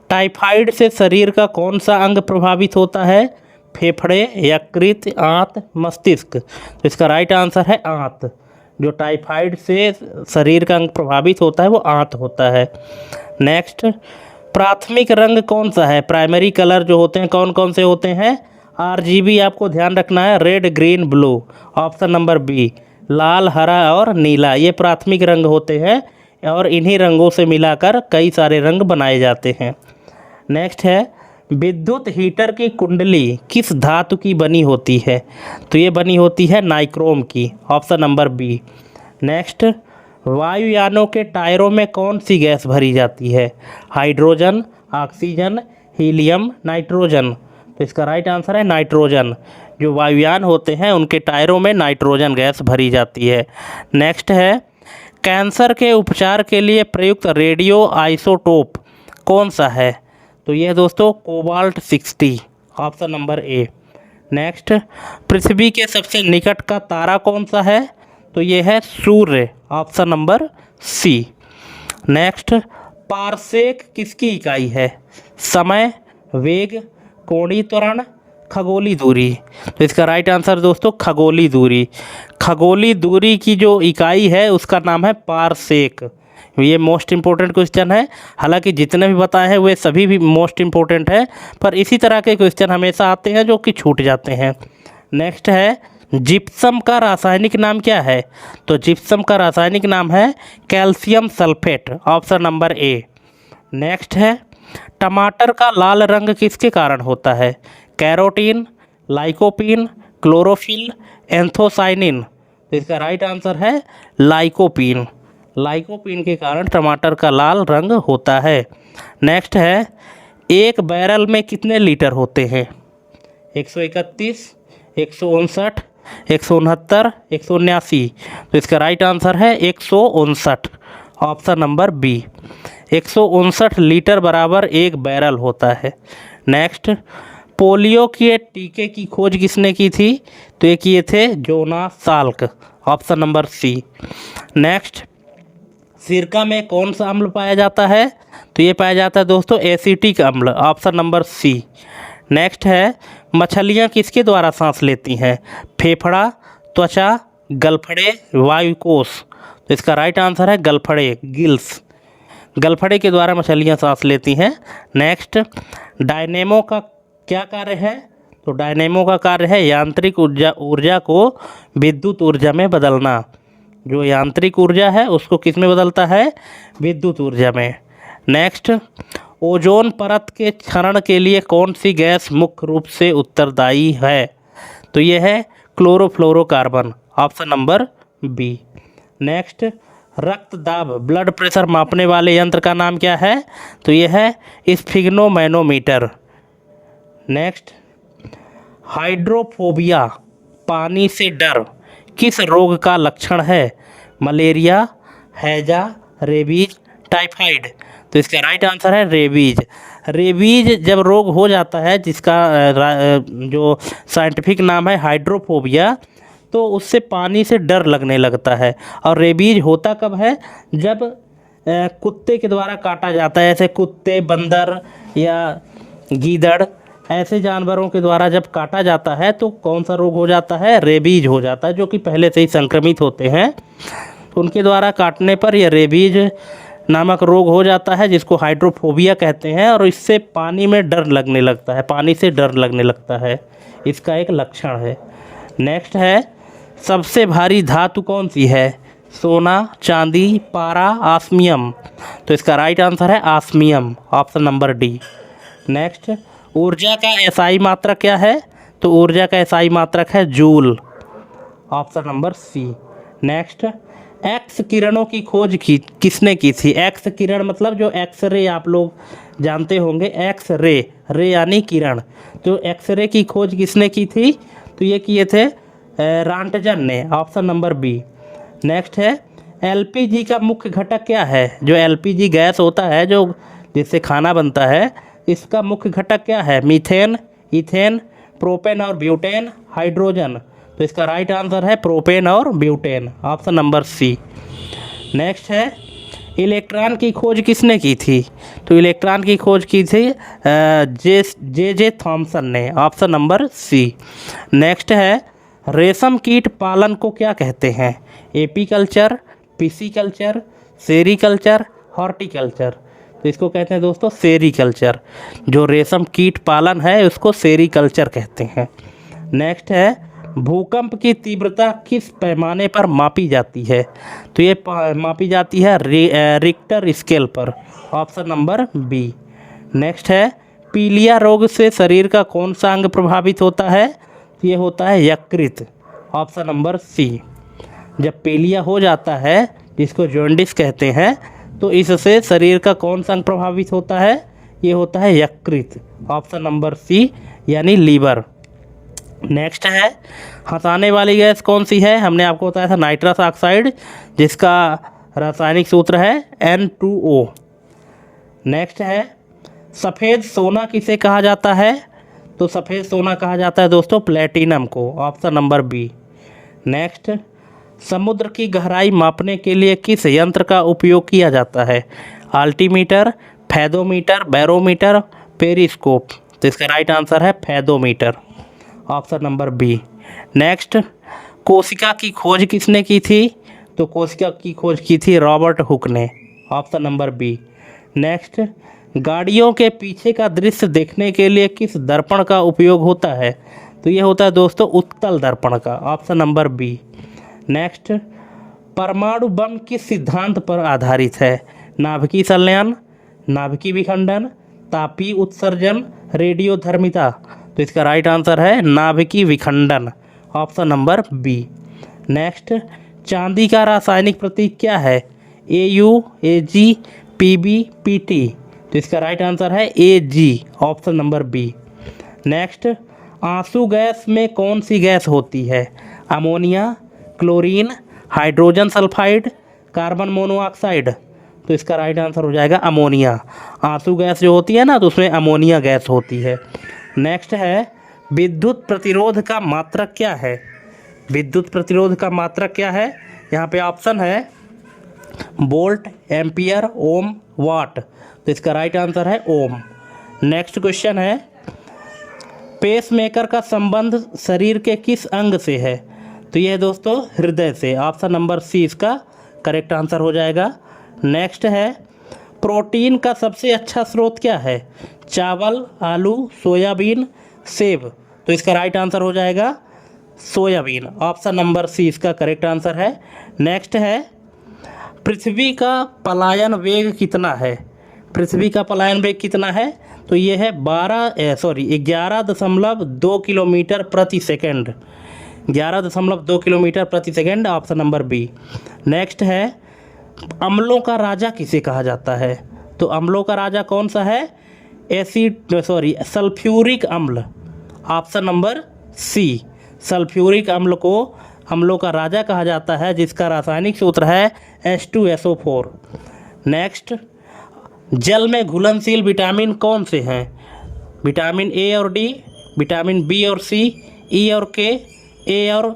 typhoid से शरीर का कौन सा अंग प्रभावित होता है? फेफड़े, यकृत, आंत, मस्तिष्क। तो इसका राइट आंसर है आंत। जो टाइफाइड से शरीर का अंग प्रभावित होता है वो आंत होता है। नेक्स्ट, प्राथमिक रंग कौन सा है? प्राइमरी कलर जो होते हैं कौन कौन से होते हैं? RGB आपको ध्यान रखना है, red, green, blue, option number B. लाल, हरा और नीला ये प्राथमिक रंग होते हैं, और इन्हीं रंगों से मिलाकर कई सारे रंग बनाए जाते हैं। नेक्स्ट है, विद्युत हीटर की कुंडली किस धातु की बनी होती है? तो ये बनी होती है नाइक्रोम की, ऑप्शन नंबर बी। नेक्स्ट, वायुयानों के टायरों में कौन सी गैस भरी जाती है? Hydrogen, oxygen, helium, nitrogen. तो इसका राइट आंसर है नाइट्रोजन। जो वायुयान होते हैं उनके टायरों में नाइट्रोजन गैस भरी जाती है। नेक्स्ट है, कैंसर के उपचार के लिए प्रयुक्त रेडियो आइसोटोप कौन सा है? तो यह दोस्तों cobalt 60, option number A. Next, पृथ्वी के सबसे निकट का तारा कौन सा है? तो ये है सूर्य, ऑप्शन नंबर सी। नेक्स्ट, पारसेक किसकी इकाई है? समय, वेग, कोणीय त्वरण, खगोलीय दूरी। तो इसका राइट आंसर दोस्तों खगोलीय दूरी। खगोलीय दूरी की जो इकाई है उसका नाम है पारसेक। ये मोस्ट इम्पोर्टेंट क्वेश्चन है। हालांकि जितने भी बताए हैं वे सभी भी मोस्ट इम्पोर्टेंट है, पर इसी तरह के क्वेश्चन हमेशा आते हैं जो कि छूट जाते हैं। नेक्स्ट है, जिप्सम का रासायनिक नाम क्या है? तो जिप्सम का रासायनिक नाम है calcium sulphate, option number A. Next है, टमाटर का लाल रंग किसके कारण होता है? Carotene, lycopene, chlorophyll, anthocyanin. तो इसका राइट आंसर है लाइकोपीन। लाइकोपीन के कारण टमाटर का लाल रंग होता है। नेक्स्ट है, एक बैरल में कितने लीटर होते हैं? 131, 159, 169, 179। तो इसका राइट आंसर है 159, ऑप्शन नंबर बी। 159 लीटर बराबर एक बैरल होता है। नेक्स्ट, पोलियो के टीके की खोज किसने की थी? तो ये किए थे जोनास साल्क, ऑप्शन नंबर सी। नेक्स्ट, सिरका में कौन सा अम्ल पाया जाता है? तो ये पाया जाता है दोस्तों एसिटिक अम्ल, ऑप्शन नंबर सी। नेक्स्ट है, मछलियाँ किसके द्वारा सांस लेती हैं? फेफड़ा, त्वचा, गलफड़े, वायुकोश। तो इसका राइट आंसर है गलफड़े, गिल्स। गलफड़े के द्वारा मछलियाँ सांस लेती हैं। नेक्स्ट, डायनेमो का क्या कार्य है? तो डायनेमो का कार्य है यांत्रिक ऊर्जा को विद्युत ऊर्जा में बदलना। जो यांत्रिक ऊर्जा है उसको किस में बदलता है? विद्युत ऊर्जा में। नेक्स्ट, ओजोन परत के क्षरण के लिए कौन सी गैस मुख्य रूप से उत्तरदायी है? तो ये है chlorofluorocarbon, option number B. Next, रक्त दाब ब्लड प्रेशर मापने वाले यंत्र का नाम क्या है? तो ये है स्फिग्नोमैनोमीटर। नेक्स्ट, हाइड्रोफोबिया पानी से डर किस रोग का लक्षण है? मलेरिया, हैजा, रेबीज, टाइफाइड। तो इसका राइट आंसर है रेबीज। रेबीज जब रोग हो जाता है जिसका जो साइंटिफिक नाम है हाइड्रोफोबिया, तो उससे पानी से डर लगने लगता है। और रेबीज होता कब है? जब कुत्ते के द्वारा काटा जाता है, ऐसे कुत्ते, बंदर या गीदड़ ऐसे जानवरों के द्वारा जब काटा जाता है तो कौन सा रोग हो जाता है? रेबीज हो जाता है, जो कि पहले से ही संक्रमित होते हैं। उनके द्वारा काटने पर यह रेबीज नामक रोग हो जाता है, जिसको हाइड्रोफोबिया कहते हैं, और इससे पानी में डर लगने लगता है, पानी से डर लगने लगता है, इसका एक लक्षण है। नेक्स्ट है, सबसे भारी धातु कौन सी है? सोना, चांदी, पारा, आस्मियम। तो इसका राइट आंसर है आस्मियम, ऑप्शन नंबर डी। नेक्स्ट, ऊर्जा का एसआई मात्रक क्या है? तो ऊर्जा का एसआई मात्रक है जूल, ऑप्शन नंबर सी। नेक्स्ट, एक्स किरणों की खोज किसने की थी? एक्स किरण मतलब जो एक्सरे आप लोग जानते होंगे, एक्स रे, रे यानी किरण। तो एक्सरे की खोज किसने की थी? तो ये किए थे रांटजन ने, ऑप्शन नंबर बी। नेक्स्ट है, एलपीजी का मुख्य घटक क्या है? जो एलपीजी गैस होता है जो जिससे खाना बनता है, इसका मुख्य घटक क्या है? मीथेन, इथेन, प्रोपेन और ब्यूटेन, हाइड्रोजन। तो इसका राइट आंसर है प्रोपेन और ब्यूटेन, ऑप्शन नंबर सी। नेक्स्ट है, इलेक्ट्रॉन की खोज किसने की थी? तो इलेक्ट्रॉन की खोज की थी जे थॉमसन ने, ऑप्शन नंबर सी। नेक्स्ट है, रेशम कीट पालन को क्या कहते हैं? Apiculture, pisciculture, sericulture, horticulture. तो इसको कहते हैं दोस्तों सेरीकल्चर। जो रेशम कीट पालन है उसको सेरीकल्चर कहते हैं। नेक्स्ट है, भूकंप की तीव्रता किस पैमाने पर मापी जाती है? तो ये मापी जाती है रिक्टर स्केल पर, ऑप्शन नंबर बी। नेक्स्ट है, पीलिया रोग से शरीर का कौन सा अंग प्रभावित होता है? ये होता है यकृत, ऑप्शन नंबर सी। जब पीलिया हो जाता है, जिसको जॉन्डिस कहते हैं, तो इससे शरीर का कौन सा अंग प्रभावित होता है? ये होता है यकृत, ऑप्शन नंबर सी यानी लीवर। नेक्स्ट है, हंसाने वाली गैस कौन सी है? हमने आपको बताया था नाइट्रस ऑक्साइड, जिसका रासायनिक सूत्र है N2O। नेक्स्ट है, सफ़ेद सोना किसे कहा जाता है? तो सफ़ेद सोना कहा जाता है दोस्तों प्लेटिनम को, ऑप्शन नंबर बी। नेक्स्ट, समुद्र की गहराई मापने के लिए किस यंत्र का उपयोग किया जाता है? Altimeter, fathometer, barometer, periscope. तो इसका राइट आंसर है fathometer, option number B. Next, कोशिका की खोज किसने की थी? तो कोशिका की खोज की थी रॉबर्ट हुक ने, ऑप्शन नंबर बी। नेक्स्ट, गाड़ियों के पीछे का दृश्य देखने के लिए किस दर्पण का उपयोग होता है? तो ये होता है दोस्तों उत्तल दर्पण का, ऑप्शन नंबर बी। नेक्स्ट, परमाणु बम किस सिद्धांत पर आधारित है? नाभिकीय संलयन, नाभिकीय विखंडन, तापीय उत्सर्जन, रेडियोधर्मिता। तो इसका राइट आंसर है नाभिकीय विखंडन, ऑप्शन नंबर बी। नेक्स्ट, चांदी का रासायनिक प्रतीक क्या है? AU, AG, PB, PT। तो इसका राइट आंसर है AG, option number B. Next, आंसू गैस में कौन सी गैस होती है? Ammonia, chlorine, hydrogen sulphide, carbon monoxide. तो इसका राइट आंसर हो जाएगा अमोनिया। आंसू गैस जो होती है ना, तो उसमें अमोनिया गैस होती है। नेक्स्ट है, विद्युत प्रतिरोध का मात्रक क्या है? विद्युत प्रतिरोध का मात्रक क्या है? यहाँ पे ऑप्शन है वोल्ट, एम्पियर, ओम, वाट। तो इसका राइट आंसर है ओम। नेक्स्ट क्वेश्चन है, पेसमेकर का संबंध शरीर के किस अंग से है? तो यह है दोस्तों हृदय से, ऑप्शन नंबर सी इसका करेक्ट आंसर हो जाएगा। नेक्स्ट है, प्रोटीन का सबसे अच्छा स्रोत क्या है? चावल, आलू, सोयाबीन, सेब। तो इसका राइट आंसर हो जाएगा सोयाबीन, ऑप्शन नंबर सी इसका करेक्ट आंसर है। नेक्स्ट है, पृथ्वी का पलायन वेग कितना है? पृथ्वी का पलायन वेग कितना है? तो ये है 11.2 किलोमीटर प्रति सेकंड, 11.2 किलोमीटर प्रति second, option number B. Next है, अम्लों का राजा किसे कहा जाता है? तो अम्लों का राजा कौन सा है? सल्फ्यूरिक अम्ल, ऑप्शन नंबर सी। सल्फ्यूरिक अम्ल को अम्लों का राजा कहा जाता है, जिसका रासायनिक सूत्र है H2SO4। नेक्स्ट, जल में घुलनशील विटामिन कौन से हैं? विटामिन ए और डी, विटामिन बी और सी, ई और के, ए और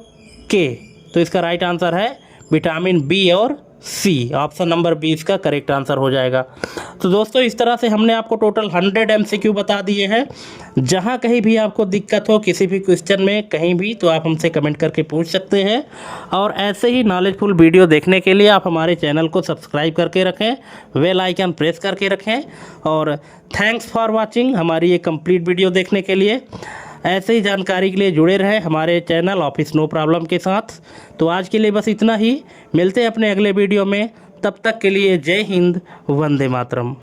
के। तो इसका राइट आंसर है विटामिन बी और सी, ऑप्शन नंबर बी इसका करेक्ट आंसर हो जाएगा। तो दोस्तों इस तरह से हमने आपको टोटल 100 MCQ बता दिए हैं। जहाँ कहीं भी आपको दिक्कत हो किसी भी क्वेश्चन में कहीं भी, तो आप हमसे कमेंट करके पूछ सकते हैं। और ऐसे ही नॉलेजफुल वीडियो देखने के लिए आप हमारे चैनल को सब्सक्राइब करके रखें, बेल आइकन प्रेस करके रखें। और थैंक्स फॉर वॉचिंग, हमारी ये कंप्लीट वीडियो देखने के लिए। ऐसे ही जानकारी के लिए जुड़े रहें हमारे चैनल ऑफिस नो प्रॉब्लम के साथ। तो आज के लिए बस इतना ही, मिलते हैं अपने अगले वीडियो में। तब तक के लिए जय हिंद, वंदे मातरम।